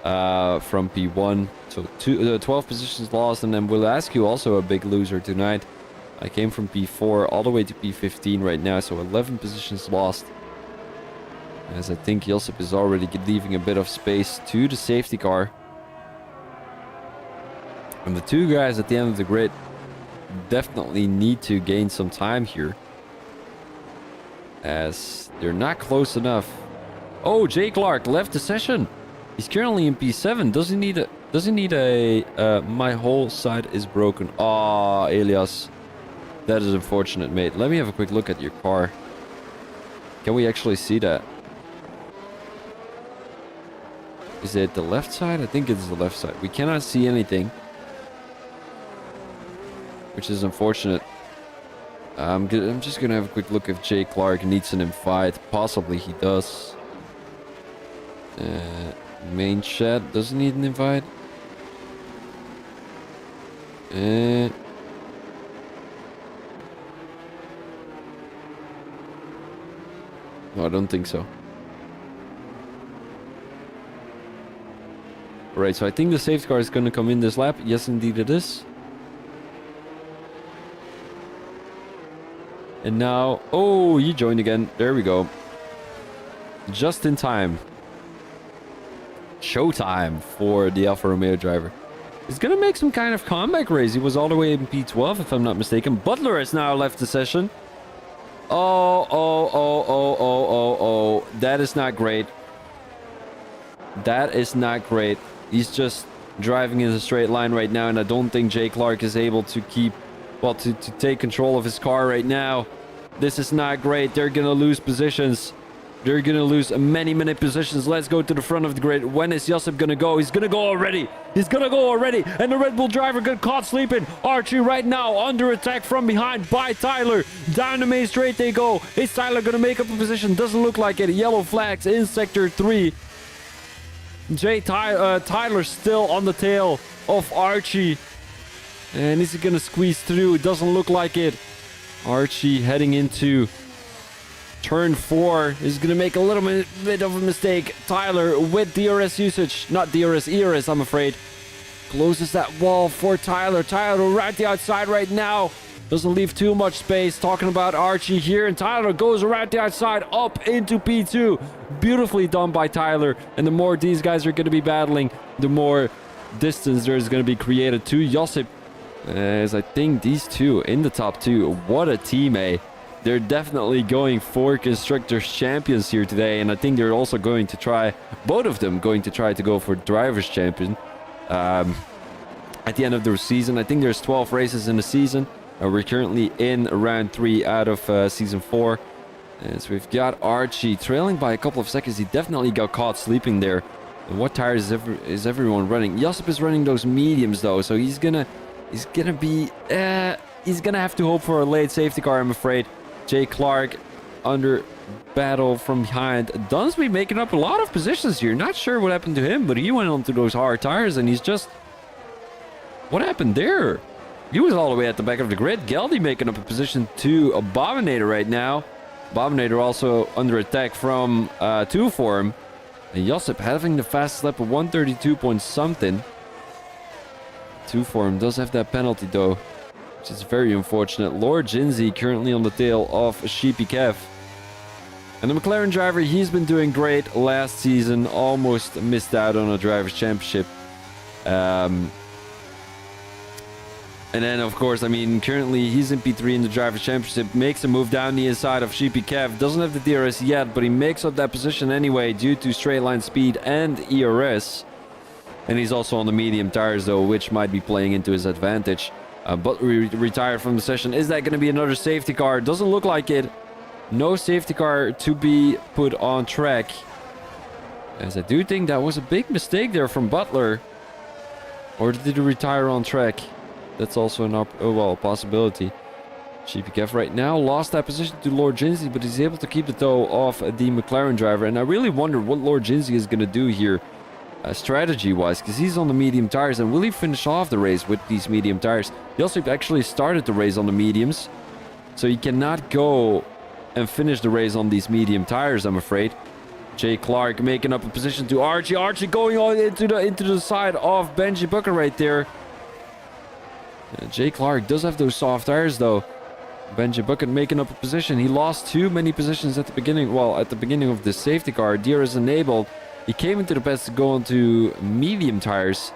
from P1. So 12 positions lost. And then Will Askew also a big loser tonight. I came from P4 all the way to P15 right now. So 11 positions lost. As I think Josip is already leaving a bit of space to the safety car. And the two guys at the end of the grid definitely need to gain some time here, as they're not close enough. Oh, Jay Clark left the session. He's currently in P7. Does he need a my whole side is broken. Ah, Elias. That is unfortunate, mate. Let me have a quick look at your car. Can we actually see that? Is it the left side? I think it's the left side. We cannot see anything, which is unfortunate. I'm just gonna have a quick look if Jay Clark needs an invite. Possibly he does. Main chat doesn't need an invite. No, I don't think so. Alright, so I think the safety car is gonna come in this lap. Yes, indeed it is. And now, oh, you joined again. There we go. Just in time. Showtime for the Alfa Romeo driver. He's gonna make some kind of comeback race. He was all the way in P12, if I'm not mistaken. Butler has now left the session. Oh. That is not great. That is not great. He's just driving in a straight line right now, and I don't think Jay Clark is able to keep... Well, to take control of his car right now. This is not great. They're gonna lose positions. They're gonna lose many positions. Let's go to the front of the grid. When is Josip gonna go? He's gonna go already. He's gonna go already. And the Red Bull driver got caught sleeping. Archie right now under attack from behind by Tyler. Down the main straight they go. Is Tyler gonna make up a position? Doesn't look like it. Yellow flags in sector 3. Tyler still on the tail of Archie. And is he gonna squeeze through? It doesn't look like it. Archie heading into turn 4 is gonna make a little bit of a mistake. Tyler with DRS usage, not DRS, ERS, I'm afraid. Closes that wall for Tyler. Tyler right the outside right now. Doesn't leave too much space. Talking about Archie here, and Tyler goes around the outside up into P2. Beautifully done by Tyler. And the more these guys are gonna be battling, the more distance there is gonna be created to Josip. As I think these two in the top 2, what a team, eh? They're definitely going for Constructors Champions here today, and I think they're also going to try, both of them going to try to go for Drivers Champion at the end of the season. I think there's 12 races in the season. We're currently in round 3 out of season 4. And so we've got Archie trailing by a couple of seconds. He definitely got caught sleeping there. And what tires is everyone running? Josip is running those mediums though, so he's gonna have to hope for a late safety car, I'm afraid. Jay Clark under battle from behind. Dunsby making up a lot of positions here. Not sure what happened to him, but he went onto those hard tires and he's just... What happened there? He was all the way at the back of the grid. Geldy making up a position to Abominator right now. Abominator also under attack from 2 Form. And Josip having the fastest lap of 132 point something. 2 Form does have that penalty though, which is very unfortunate. Lord Jinsey currently on the tail of Sheepy Kev. And the McLaren driver, he's been doing great last season. Almost missed out on a Drivers' Championship. And then, of course, I mean, currently he's in P3 in the Drivers' Championship. Makes a move down the inside of Sheepy Kev. Doesn't have the DRS yet, but he makes up that position anyway due to straight line speed and ERS. And he's also on the medium tires, though, which might be playing into his advantage. But retired from the session. Is that going to be another safety car? Doesn't look like it. No safety car to be put on track. As I do think that was a big mistake there from Butler. Or did he retire on track? That's also an possibility. GPKF right now lost that position to Lord Jinsey, but he's able to keep the toe off the McLaren driver. And I really wonder what Lord Jinsey is going to do here strategy-wise, because he's on the medium tires. And will he finish off the race with these medium tires? Josip actually started the race on the mediums, so he cannot go and finish the race on these medium tires, I'm afraid. Jay Clark making up a position to Archie. Archie going on into the side of Benji Booker right there. Jay Clark does have those soft tires though. Benji Bucket making up a position. He lost too many positions at the beginning. Well, at the beginning of the safety car, DRS enabled. He came into the pits to go onto medium tires,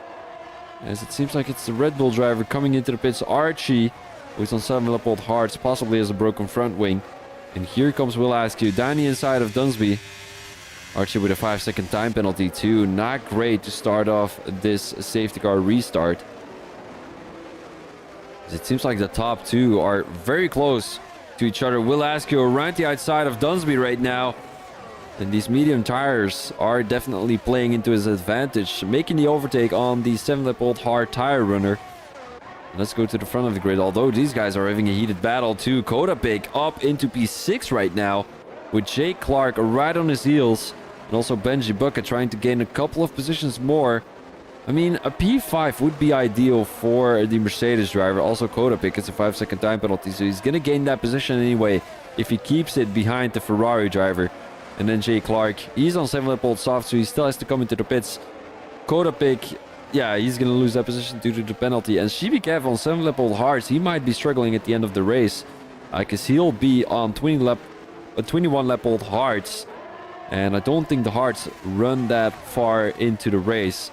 as it seems like it's the Red Bull driver coming into the pits. Archie, who's on 7-lap-old hards, possibly has a broken front wing. And here comes Will Askew down the inside of Dunsby. Archie with a 5-second time penalty too. Not great to start off this safety car restart. It seems like the top two are very close to each other. Will Askew around the outside of Dunsby right now. And these medium tires are definitely playing into his advantage, making the overtake on the 7-lap-old hard tire runner. Let's go to the front of the grid, although these guys are having a heated battle too. Kodapik up into P6 right now, with Jake Clark right on his heels. And also Benji Bucket trying to gain a couple of positions more. I mean, a P5 would be ideal for the Mercedes driver. Also Kodapik gets a 5-second time penalty, so he's going to gain that position anyway if he keeps it behind the Ferrari driver. And then Jay Clark, he's on 7-lap-old soft, so he still has to come into the pits. Kodapik, yeah, he's going to lose that position due to the penalty. And Shibikev on 7-lap-old hards, he might be struggling at the end of the race, because he'll be on 21-lap-old hards. And I don't think the hards run that far into the race.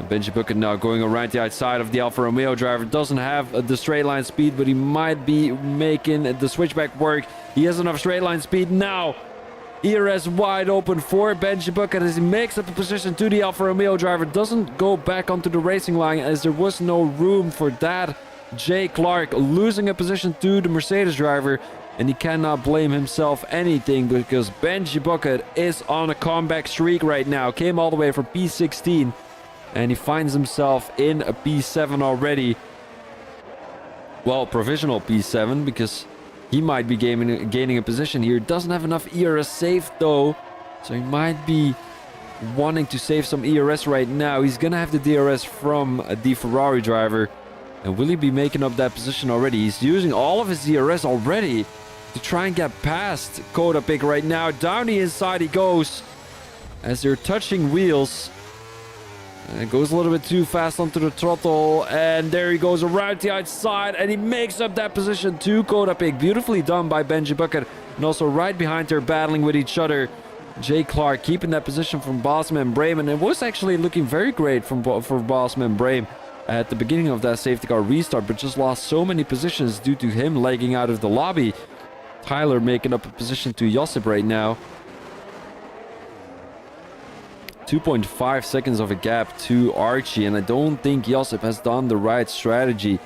Benji Bucket now going around the outside of the Alfa Romeo driver. Doesn't have the straight line speed, but he might be making the switchback work. He has enough straight line speed now. ERS wide open for Benji Bucket as he makes up a position to the Alfa Romeo driver. Doesn't go back onto the racing line as there was no room for that. Jay Clark losing a position to the Mercedes driver. And he cannot blame himself anything because Benji Bucket is on a comeback streak right now. Came all the way from P16. And he finds himself in a P7 already. Well, provisional P7, because he might be gaining a position here. Doesn't have enough ERS saved though. So he might be wanting to save some ERS right now. He's going to have the DRS from the Ferrari driver. And will he be making up that position already? He's using all of his DRS already to try and get past Kodapik right now. Down the inside he goes as they're touching wheels. And it goes a little bit too fast onto the throttle. And there he goes around the outside. And he makes up that position to Kodapik. Beautifully done by Benji Bucket. And also right behind her battling with each other. Jay Clark keeping that position from Bosman Brame. And it was actually looking very great for Bosman Brame at the beginning of that safety car restart. But just lost so many positions due to him lagging out of the lobby. Tyler making up a position to Josip right now. 2.5 seconds of a gap to Archie, and I don't think Josip has done the right strategy.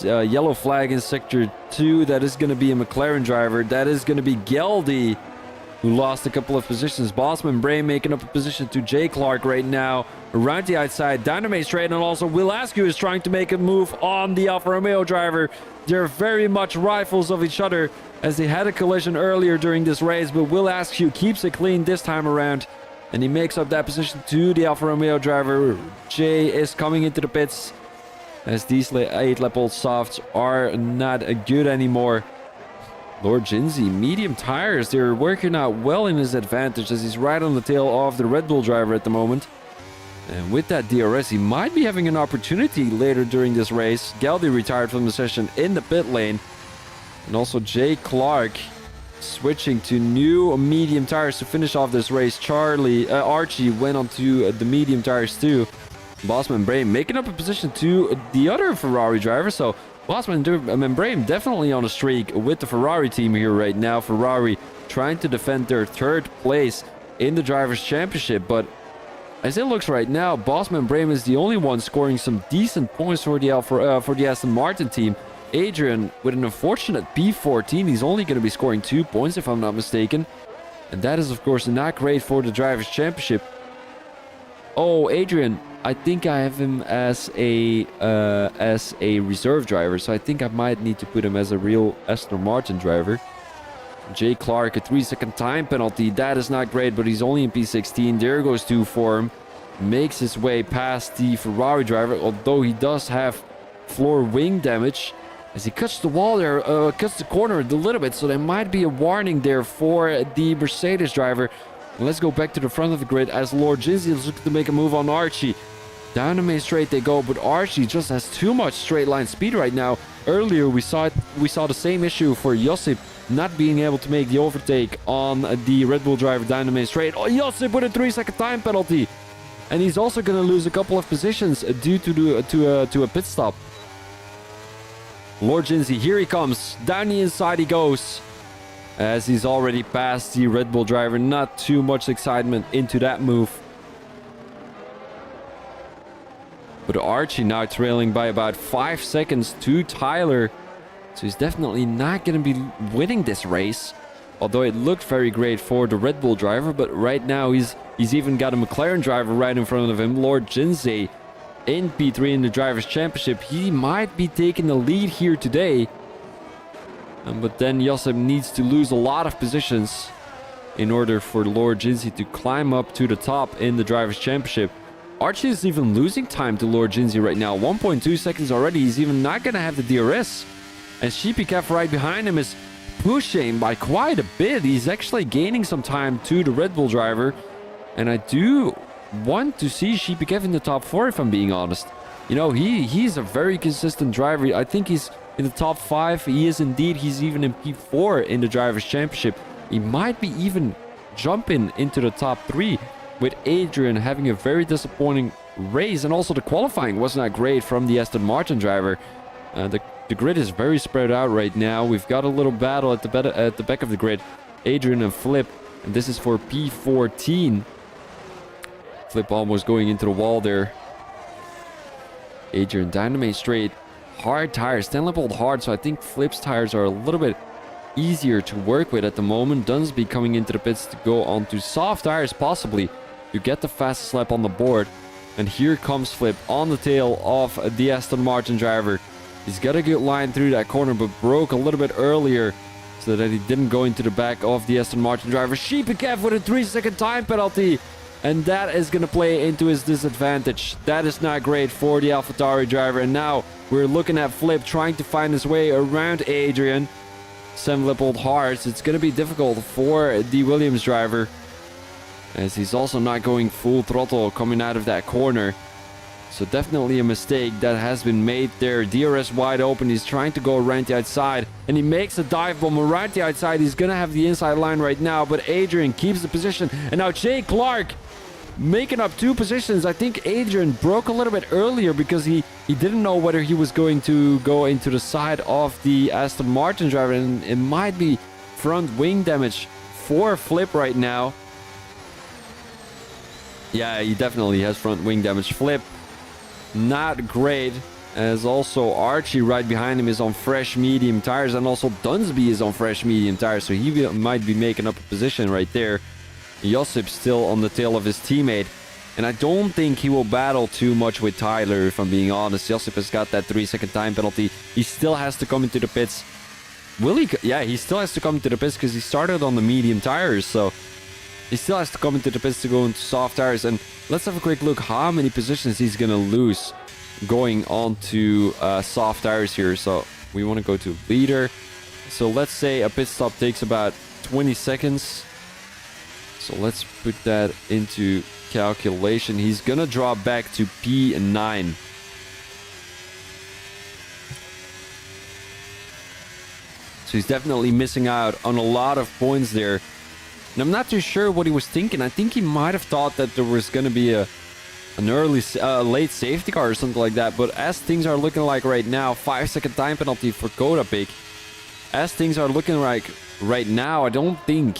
Yellow flag in sector 2. That is going to be a McLaren driver. That is going to be Geldy, who lost a couple of positions. Bosman Brame making up a position to Jay Clark right now. Around the outside, Dynamite straight, and also Will Askew is trying to make a move on the Alfa Romeo driver. They're very much rivals of each other as they had a collision earlier during this race, but Will Askew keeps it clean this time around. And he makes up that position to the Alfa Romeo driver. Jay is coming into the pits as these 8-lap-old softs are not good anymore. Lord Jinsey, medium tires, they're working out well in his advantage as he's right on the tail of the Red Bull driver at the moment. And with that DRS, he might be having an opportunity later during this race. Geldy retired from the session in the pit lane. And also Jay Clark switching to new medium tires to finish off this race. Archie went on to the medium tires too. Bosman Brame making up a position to the other Ferrari driver. So Bosman Brame definitely on a streak with the Ferrari team here right now. Ferrari trying to defend their 3rd place in the Drivers' Championship. But as it looks right now, Bosman Brame is the only one scoring some decent points for the Aston Martin team. Adrian with an unfortunate P14. He's only going to be scoring 2 points if I'm not mistaken. And that is of course not great for the Drivers' Championship. Oh, Adrian, I think I have him as a reserve driver, so I think I might need to put him as a real Aston Martin driver. Jay Clark, a 3-second time penalty. That is not great, but he's only in P16. There goes 2 for him. Makes his way past the Ferrari driver, although he does have floor wing damage. As he cuts the wall there, cuts the corner a little bit, so there might be a warning there for the Mercedes driver. And let's go back to the front of the grid as Lord Ginzy is looking to make a move on Archie. Down the main straight they go, but Archie just has too much straight line speed right now. Earlier we saw the same issue for Josip not being able to make the overtake on the Red Bull driver down the main straight. Oh, Josip with a 3-second time penalty. And he's also going to lose a couple of positions due to a pit stop. Lord Ginzy, here he comes. Down the inside he goes. As he's already passed the Red Bull driver. Not too much excitement into that move. But Archie now trailing by about 5 seconds to Tyler. So he's definitely not going to be winning this race. Although it looked very great for the Red Bull driver. But right now he's even got a McLaren driver right in front of him. Lord Ginzy in P3 in the Drivers' Championship. He might be taking the lead here today. But then Josip needs to lose a lot of positions in order for Lord Ginzy to climb up to the top in the Drivers' Championship. Archie is even losing time to Lord Ginzy right now. 1.2 seconds already. He's even not going to have the DRS. And Shipikef right behind him is pushing by quite a bit. He's actually gaining some time to the Red Bull driver. And I do want to see Shipikef in the top 4 if I'm being honest. You know, he's a very consistent driver. I think he's in the top 5. He is indeed. He's even in P4 in the Drivers' Championship. He might be even jumping into the top 3 with Adrian having a very disappointing race. And also the qualifying was not great from the Aston Martin driver. The grid is very spread out right now. We've got a little battle at the back of the grid. Adrian and Flip. And this is for P14. Flip almost going into the wall there. Adrian down the main straight. Hard tires. 10 lap old hard. So I think Flip's tires are a little bit easier to work with at the moment. Dunsby coming into the pits to go onto soft tires possibly to get the fastest lap on the board. And here comes Flip on the tail of the Aston Martin driver. He's got a good line through that corner, but broke a little bit earlier so that he didn't go into the back of the Aston Martin driver. Shipikef with a 3-second time penalty. And that is going to play into his disadvantage. That is not great for the AlphaTauri driver. And now we're looking at Flip trying to find his way around Adrian. 7 lap old hards. It's going to be difficult for the Williams driver, as he's also not going full throttle coming out of that corner. So definitely a mistake that has been made there. DRS wide open. He's trying to go around the outside, and he makes a dive bomb around the outside. He's going to have the inside line right now, but Adrian keeps the position. And now Jay Clark making up 2 positions. I think Adrian broke a little bit earlier because he didn't know whether he was going to go into the side of the Aston Martin driver, and it might be front wing damage for Flip right now. Yeah, he definitely has front wing damage. Flip, not great, as also Archie right behind him is on fresh medium tires, and also Dunsby is on fresh medium tires, so he might be making up a position right there. Josip still on the tail of his teammate, and I don't think he will battle too much with Tyler, if I'm being honest. Josip has got that 3-second time penalty. He still has to come into the pits. Will he? Yeah, he still has to come into the pits because he started on the medium tires, so he still has to come into the pits to go into soft tires. And let's have a quick look how many positions he's going to lose going on to soft tires here. So we want to go to leader. So let's say a pit stop takes about 20 seconds. So let's put that into calculation. He's going to drop back to P9. So he's definitely missing out on a lot of points there. And I'm not too sure what he was thinking. I think he might have thought that there was going to be an late safety car or something like that. But as things are looking like right now, 5-second time penalty for Kodapik. As things are looking like right now, I don't think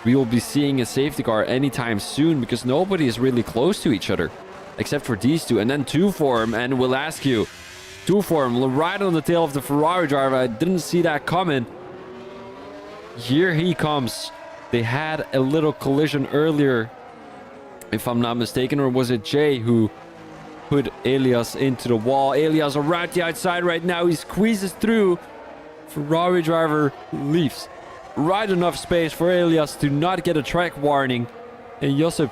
we will be seeing a safety car anytime soon, because nobody is really close to each other except for these two. And then 2 for him, and we'll ask you. 2 for him, right on the tail of the Ferrari driver. I didn't see that coming. Here he comes. They had a little collision earlier, if I'm not mistaken, or was it Jay who put Elias into the wall. Elias around the outside right now. He squeezes through. Ferrari driver leaves right enough space for Elias to not get a track warning. And Josip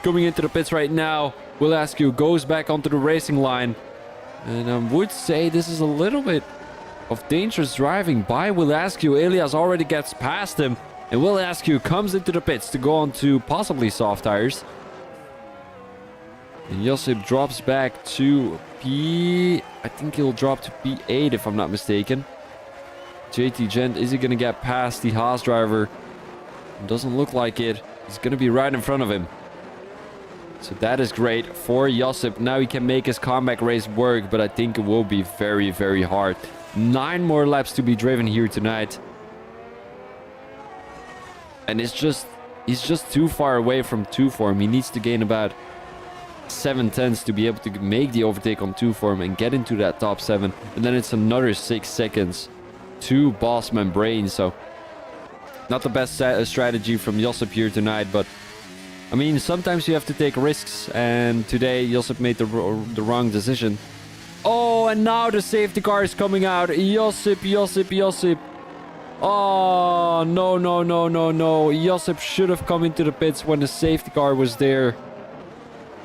coming into the pits right now. Will Askew goes back onto the racing line. And I would say this is a little bit of dangerous driving by Will Askew. Elias already gets past him. And Will Askew comes into the pits to go on to possibly soft tires. And Josip drops back to I think he'll drop to P8 if I'm not mistaken. JT Gent, is he going to get past the Haas driver? Doesn't look like it. He's going to be right in front of him. So that is great for Josip. Now he can make his comeback race work, but I think it will be very, very hard. 9 more laps to be driven here tonight. And he's just too far away from 2 for him. He needs to gain about 7/10 to be able to make the overtake on 2 for him and get into that top 7. And then it's another 6 seconds to Bossman Brain. So not the best strategy from Josip here tonight, but I mean, sometimes you have to take risks, and today Josip made the wrong decision. Oh, and now the safety car is coming out. Josip. Oh, no. Josip should have come into the pits when the safety car was there.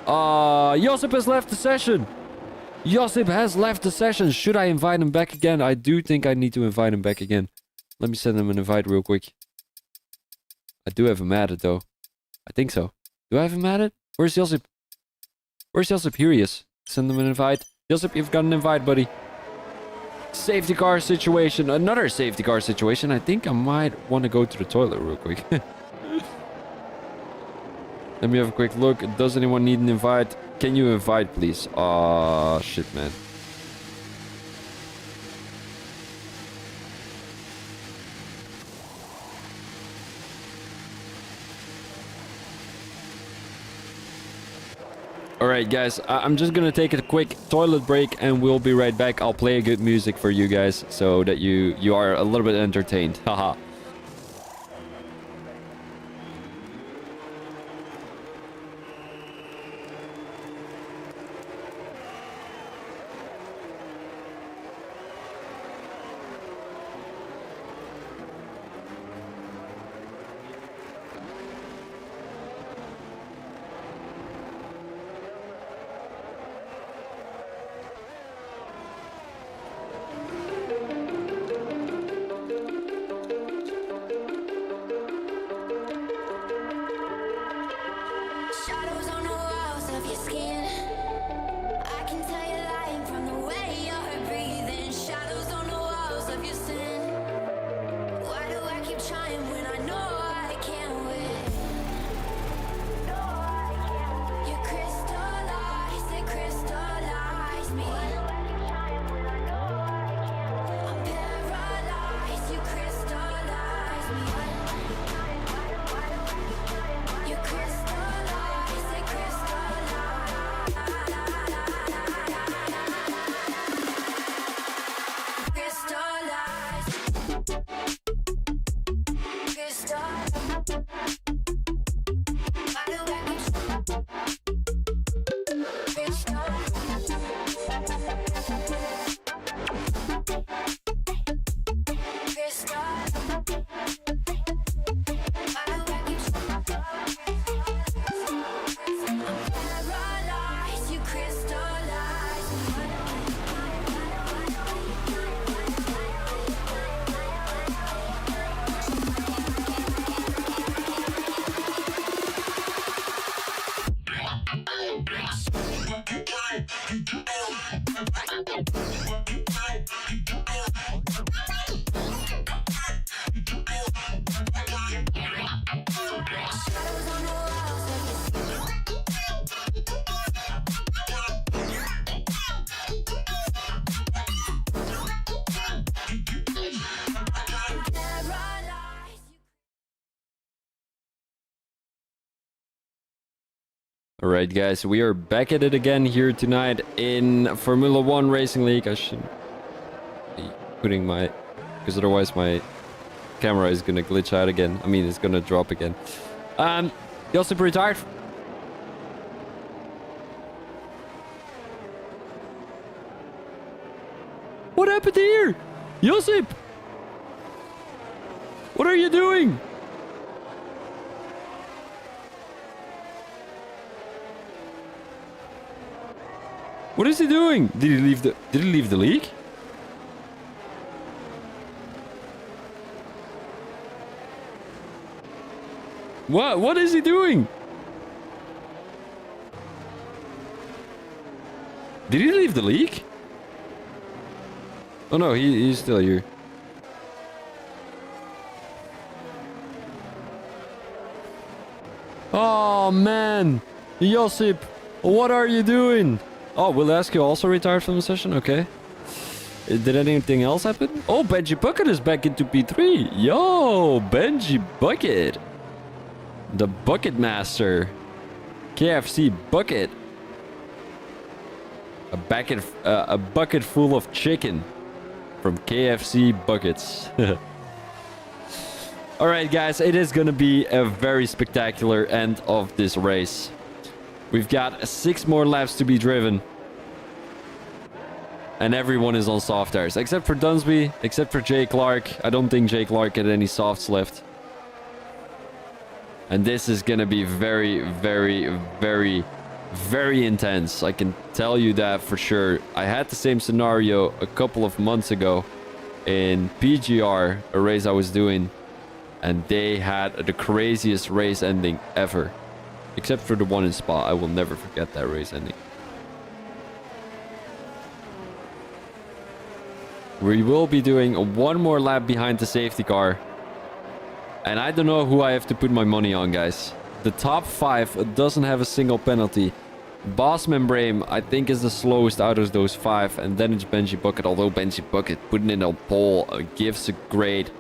Josip has left the session. Josip has left the session. Should I invite him back again? I do think I need to invite him back again. Let me send him an invite real quick. I do have him added though. I think so. Do I have him added? Where's Josip? Where's Josip? Here he is. Send him an invite. Josip, you've got an invite, buddy. Safety car situation. Another safety car situation. I think I might want to go to the toilet real quick. Let me have a quick look. Does anyone need an invite? Can you invite, please? Aw, shit, man. Alright, guys. I'm just gonna take a quick toilet break and we'll be right back. I'll play good music for you guys so that you are a little bit entertained. Haha. Shadows on the walls of your skin. I can tell you're lying from the way you're breathing. Shadows on the walls of your sin. Why do I keep trying when I know I can't win? You crystallize, they crystallize me. I'm paralyzed, you crystallize me. You crystallize, they crystallize. Crystallize. Crystallize. Why do I keep paralyzed, you crystallize. Shadows on the walls of your paralyzed. Alright, guys, we are back at it again here tonight in Formula 1 Racing League. I should be putting my... because otherwise my camera is gonna glitch out again. I mean, it's gonna drop again. Josip retired. What happened here? Josip! What are you doing? What is he doing? Did he leave the league? What is he doing? Did he leave the league? Oh no, he's still here. Oh man, Josip, what are you doing? Oh, Will Askew also retired from the session? Okay. Did anything else happen? Oh, Benji Bucket is back into P3. Yo, Benji Bucket. The Bucket Master. KFC Bucket. A bucket full of chicken from KFC Buckets. Alright guys, it is gonna be a very spectacular end of this race. We've got 6 more laps to be driven. And everyone is on soft tires. Except for Dunsby, except for Jay Clark. I don't think Jay Clark had any softs left. And this is gonna be very, very, very, very intense. I can tell you that for sure. I had the same scenario a couple of months ago in PGR, a race I was doing. And they had the craziest race ending ever. Except for the one in Spa. I will never forget that race ending. We will be doing one more lap behind the safety car. And I don't know who I have to put my money on, guys. The top 5 doesn't have a single penalty. Boss Membrane, I think, is the slowest out of those 5. And then it's Benji Bucket. Although Benji Bucket putting in a pole gives a great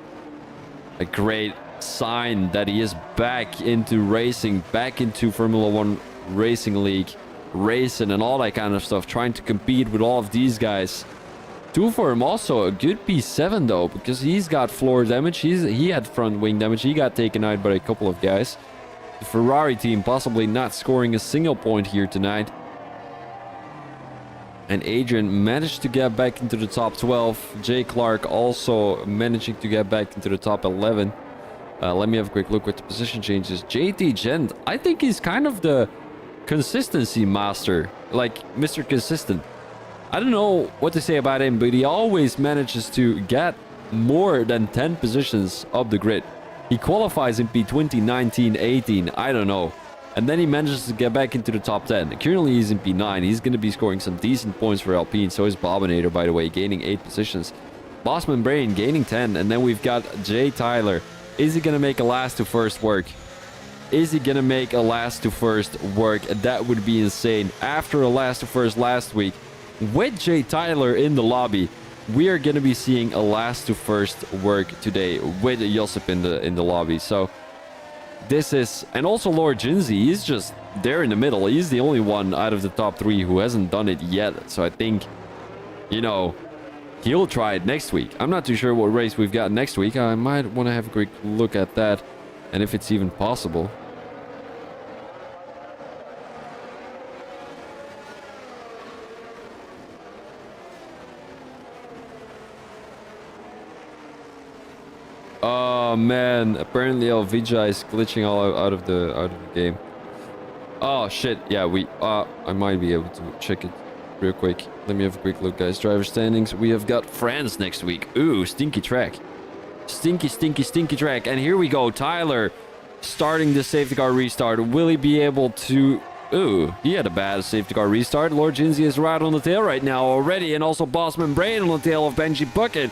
sign that he is back into racing, back into Formula 1 Racing League, racing and all that kind of stuff, trying to compete with all of these guys. 2 for him also, a good P7 though, because he's got floor damage, he had front wing damage, he got taken out by a couple of guys. The Ferrari team possibly not scoring a single point here tonight. And Adrian managed to get back into the top 12. Jay Clark also managing to get back into the top 11. Let me have a quick look at the position changes. JT Gent, I think he's kind of the consistency master, like Mr. Consistent. I don't know what to say about him, but he always manages to get more than 10 positions up the grid. He qualifies in P20, 19, 18, I don't know. And then he manages to get back into the top 10. Currently he's in P9. He's going to be scoring some decent points for Alpine. So is Bobinator, by the way, gaining 8 positions. Bossman Brain gaining 10. And then we've got Jay Tyler. Is he going to make a last to first work? Is he going to make a last to first work? That would be insane. After a last to first last week, with Jay Tyler in the lobby, we are going to be seeing a last to first work today with Josip in the lobby. So this is, and also Lord Jinsey, he's just there in the middle. He's the only one out of the top 3 who hasn't done it yet. So I think, you know, he'll try it next week. I'm not too sure what race we've got next week. I might want to have a quick look at that and if it's even possible. Oh man, apparently Elvija is glitching all out of the game. Oh shit, yeah, I might be able to check it real quick. Let me have a quick look, guys. Driver standings. We have got France next week. Ooh, stinky track. Stinky, stinky, stinky track. And here we go, Tyler starting the safety car restart. Will he be able to... Ooh, he had a bad safety car restart. Lord Jinsey is right on the tail right now already. And also Bossman Brain on the tail of Benji Bucket.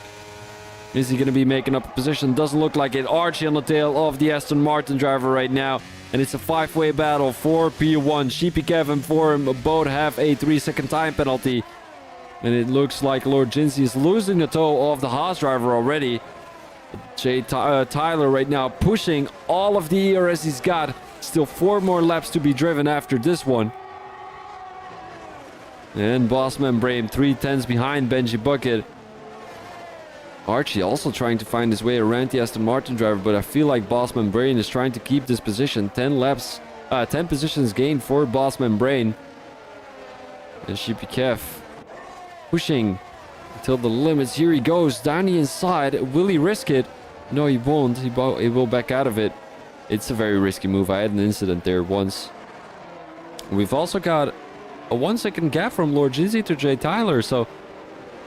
Is he going to be making up a position? Doesn't look like it. Archie on the tail of the Aston Martin driver right now. And it's a 5-way battle for P1. Sheepy Kevin for him. Both have a 3-second time penalty. And it looks like Lord Jinsey is losing the toe of the Haas driver already. Jay Tyler right now pushing all of the ERS he's got. Still 4 more laps to be driven after this one. And Bossman Brain 3/10 behind Benji Bucket. Archie also trying to find his way around the Aston Martin driver, but I feel like Bossman Brain is trying to keep this position. 10 positions gained for Bossman Brain. And Sheepy Kev pushing till the limits. Here he goes down the inside. Will he risk it? No, he won't. He will back out of it. It's a very risky move. I had an incident there once. We've also got a 1 second gap from Lord Ginzy to Jay Tyler. So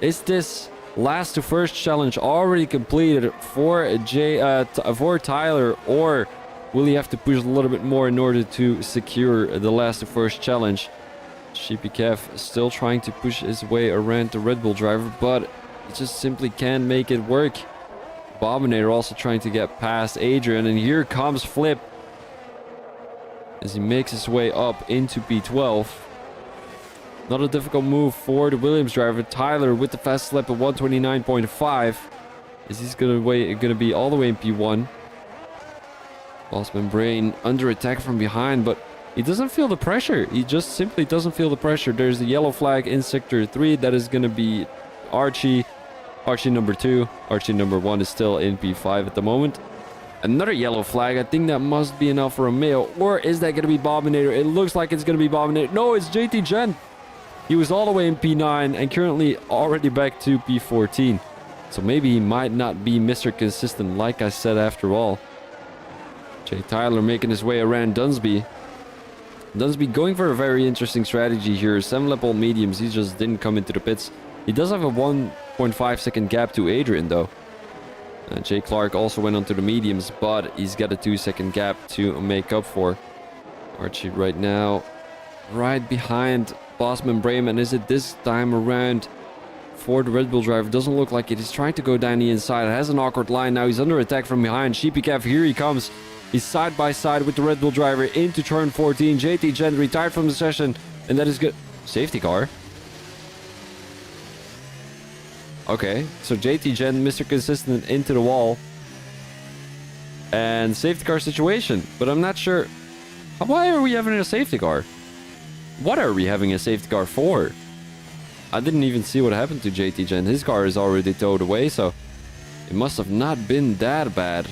is this last to first challenge already completed for for Tyler, or will he have to push a little bit more in order to secure the last to first challenge? Sheepy Kev still trying to push his way around the Red Bull driver, but he just simply can't make it work. Bominator also trying to get past Adrian, and here comes Flip as he makes his way up into P12. Not a difficult move for the Williams driver. Tyler with the fast lap at 129.5. Is he's gonna be all the way in P1. Bossman Brain under attack from behind, but he doesn't feel the pressure. He just simply doesn't feel the pressure. There's the yellow flag in sector 3. That is gonna be Archie. Archie number 2. Archie number 1 is still in P5 at the moment. Another yellow flag. I think that must be an Alfa Romeo. Or is that going to be Bominator? It looks like it's going to be Bominator. No, it's JT Gen. He was all the way in P9 and currently already back to P14. So maybe he might not be Mr. Consistent, like I said after all. Jay Tyler making his way around Dunsby. Dunsby going for a very interesting strategy here. 7-lap all mediums. He just didn't come into the pits. He does have a 1.5 second gap to Adrian though. Jay Clark also went onto the mediums, but he's got a 2-second gap to make up for. Archie right now right behind Bossman Brayman. Is it this time around for the Red Bull driver? Doesn't look like it. He's trying to go down the inside. It has an awkward line now. He's under attack from behind. Sheepy Kev, here he comes. He's side by side with the Red Bull driver into turn 14. JT Gen retired from the session, and that is good. Safety car. Okay, so JT Gen, Mr. Consistent into the wall. And safety car situation. But I'm not sure. Why are we having a safety car? What are we having a safety car for? I didn't even see what happened to JT Gen. His car is already towed away, so it must have not been that bad.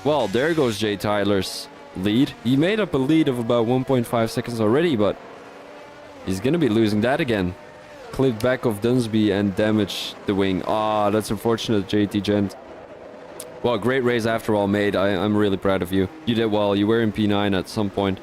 Well, there goes Jay Tyler's lead. He made up a lead of about 1.5 seconds already, but he's gonna be losing that again. Clipped back of Dunsby and damaged the wing. Ah, that's unfortunate, JT Gent. Well, great race after all, mate. I'm really proud of you. You did well. You were in P9 at some point.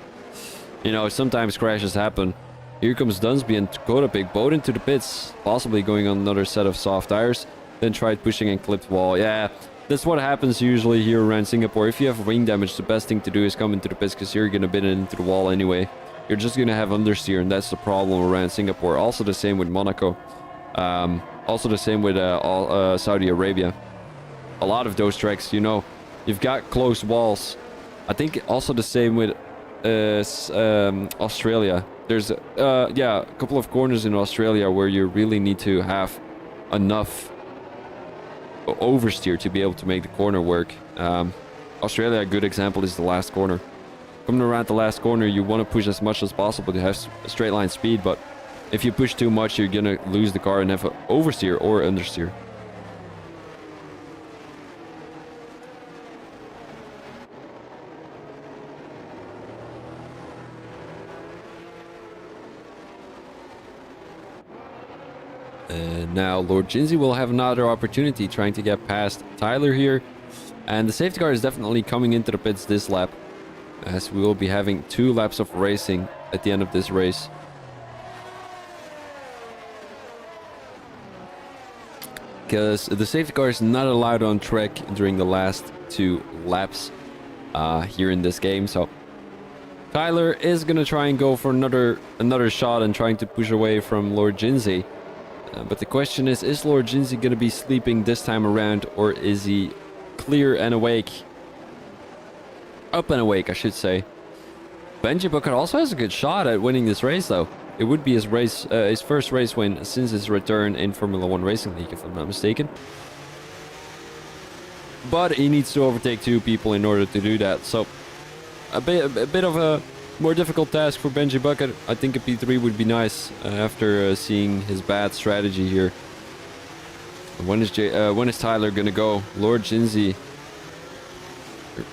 You know, sometimes crashes happen. Here comes Dunsby and Dakota Pig both into the pits, possibly going on another set of soft tires. Then tried pushing and clipped wall. Yeah, that's what happens usually here around Singapore. If you have wing damage, the best thing to do is come into the pits because you're going to bin it into the wall anyway. You're just going to have understeer, and that's the problem around Singapore. Also the same with Monaco. Also the same with Saudi Arabia. A lot of those tracks, you know, you've got closed walls. I think also the same with Australia. There's a couple of corners in Australia where you really need to have enough oversteer to be able to make the corner work. Australia, a good example, is the last corner. Coming around the last corner, you want to push as much as possible to have straight line speed, but if you push too much, you're gonna lose the car and have an oversteer or understeer. And now Lord Ginzy will have another opportunity trying to get past Tyler here. And the safety car is definitely coming into the pits this lap, as we will be having 2 laps of racing at the end of this race. Because the safety car is not allowed on track during the last 2 laps here in this game. So Tyler is going to try and go for another shot and trying to push away from Lord Ginzy. But the question is Lord Ginzy going to be sleeping this time around, or is he clear and awake? Up and awake, I should say. Benji Booker also has a good shot at winning this race, though. It would be his first race win since his return in Formula 1 Racing League, if I'm not mistaken. But he needs to overtake 2 people in order to do that. So a bit of a more difficult task for Benji Bucket. I think a P3 would be nice after seeing his bad strategy here. When is Tyler gonna go? Lord Ginzy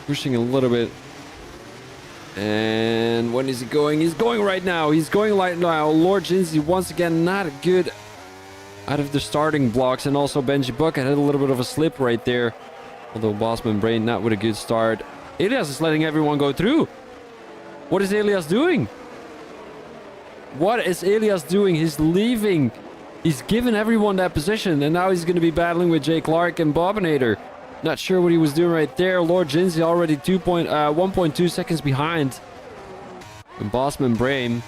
pushing a little bit And when is he going? He's going right now. He's going right now. Lord Jinsey once again not good out of the starting blocks. And also Benji Bucket had a little bit of a slip right there. Although Bossman Brain not with a good start. Elias is letting everyone go through. What is Elias doing? What is Elias doing? He's leaving. He's given everyone that position. And now he's going to be battling with Jay Clark and Bobinator. Not sure what he was doing right there. Lord Jinsey already 1.2 seconds behind. And Bossman Brain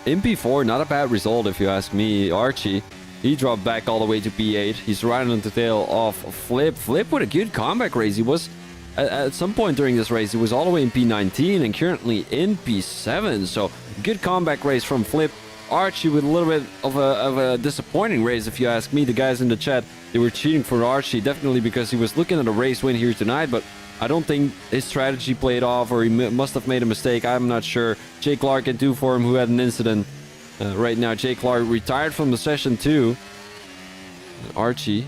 in P4, not a bad result if you ask me. Archie, he dropped back all the way to P8. He's right on the tail of Flip. Flip with a good comeback race. He was, at some point during this race, he was all the way in P19 and currently in P7. So, good comeback race from Flip. Archie with a little bit of a disappointing race, if you ask me. The guys in the chat, they were cheating for Archie, definitely because he was looking at a race win here tonight, but I don't think his strategy played off, or he must have made a mistake. I'm not sure. Jay Clark can do for him, who had an incident right now. Jay Clark retired from the session too. And Archie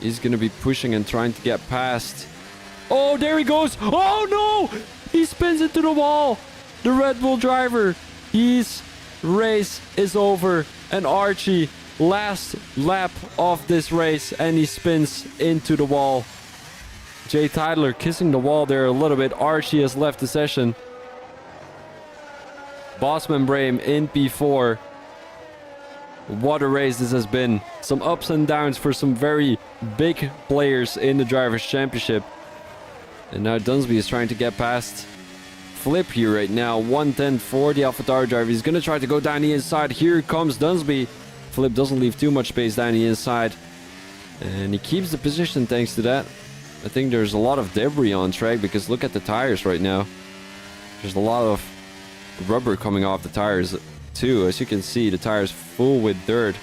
is going to be pushing and trying to get past. Oh, there he goes. Oh no! He spins into the wall. The Red Bull driver. His race is over. And Archie, last lap of this race, and he spins into the wall. Jay Tyler kissing the wall there a little bit. Archie has left the session. Bossman Brain in P4. What a race this has been. Some ups and downs for some very big players in the Drivers' Championship. And now Dunsby is trying to get past Flip here right now. 110 for the AlphaTauri driver. He's going to try to go down the inside. Here comes Dunsby. Flip doesn't leave too much space down the inside. And he keeps the position thanks to that. I think there's a lot of debris on track because look at the tires right now. There's a lot of rubber coming off the tires too. As you can see, the tires full with dirt.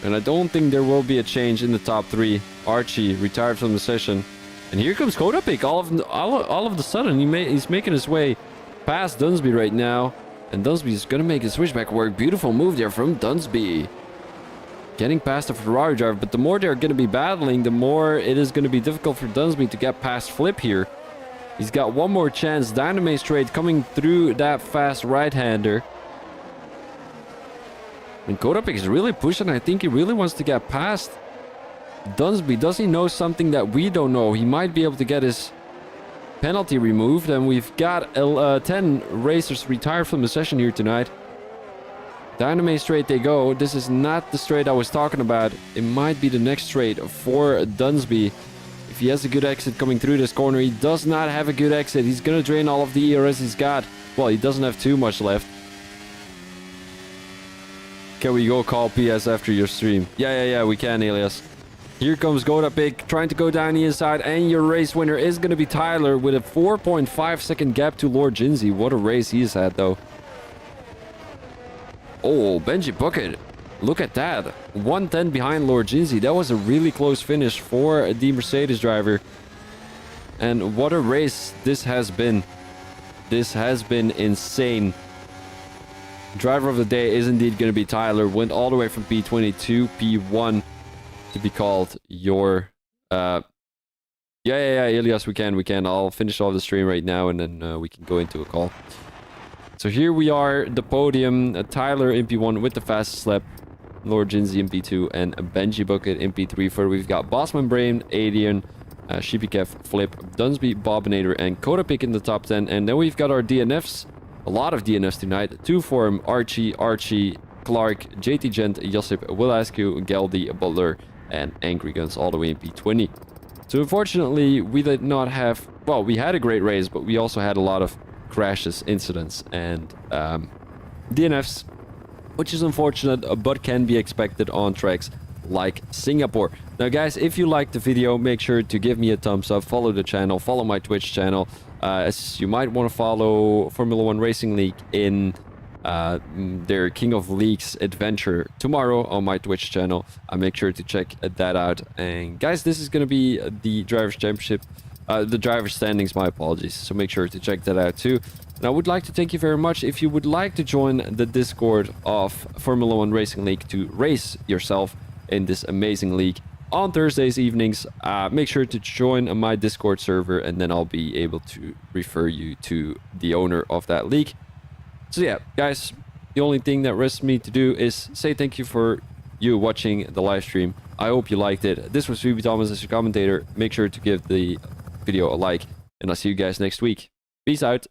And I don't think there will be a change in the top three. Archie retired from the session. And here comes Kodapik. All of the sudden, he's making his way past Dunsby right now. And Dunsby is going to make his switchback work. Beautiful move there from Dunsby. Getting past the Ferrari driver, but the more they're going to be battling, the more it is going to be difficult for Dunsby to get past Flip here. He's got one more chance. Dynamite straight coming through that fast right-hander. And Kodapik is really pushing. I think he really wants to get past Dunsby. Does he know something that we don't know? He might be able to get his penalty removed. And we've got 10 racers retired from the session here tonight. Dynamite straight they go. This is not the straight I was talking about. It might be the next straight for Dunsby. If he has a good exit coming through this corner, he does not have a good exit. He's going to drain all of the ERS he's got. Well, he doesn't have too much left. Can we go call PS after your stream? Yeah, we can, Elias. Here comes Kodapik trying to go down the inside, and your race winner is going to be Tyler with a 4.5 second gap to Lord Jinsey. What a race he has had, though. Oh, Benji Bucket. Look at that. 110 behind Lord Jinsey. That was a really close finish for the Mercedes driver. And what a race this has been. This has been insane. Driver of the day is indeed going to be Tyler. Went all the way from P20 to P1 to be called your... Yeah, Elias, we can. I'll finish off the stream right now and then we can go into a call. So here we are, the podium. Tyler in P1 with the fastest lap. Lord Jinsey in P2 and Benji Bucket in P3. For we've got Bossman Brain, Adian, Shipikev, Flip, Dunsby, Bobinator, and Kodapik in the top 10. And then we've got our DNFs. A lot of DNFs tonight. 2 for him. Archie, Clark, JT Gent, Josip, Will Askew, Geldy, Butler, and Angry Guns all the way in P20. So unfortunately, we did not have... Well, we had a great race, but we also had a lot of crashes, incidents, and DNFs, which is unfortunate, but can be expected on tracks like Singapore. Now, guys, if you liked the video, make sure to give me a thumbs up, follow the channel, follow my Twitch channel, as you might want to follow Formula 1 Racing League in their King of Leagues adventure tomorrow on my Twitch channel. Make sure to check that out. And guys, this is going to be the Drivers' Championship, the Drivers' Standings, my apologies. So make sure to check that out too. And I would like to thank you very much. If you would like to join the Discord of Formula 1 Racing League to race yourself in this amazing league, on Thursdays evenings. Make sure to join my Discord server, and then I'll be able to refer you to the owner of that league. So yeah, guys, the only thing that rests me to do is say thank you for you watching the live stream. I hope you liked it. This was Ruby Thomas as your commentator. Make sure to give the video a like, and I'll see you guys next week. Peace out.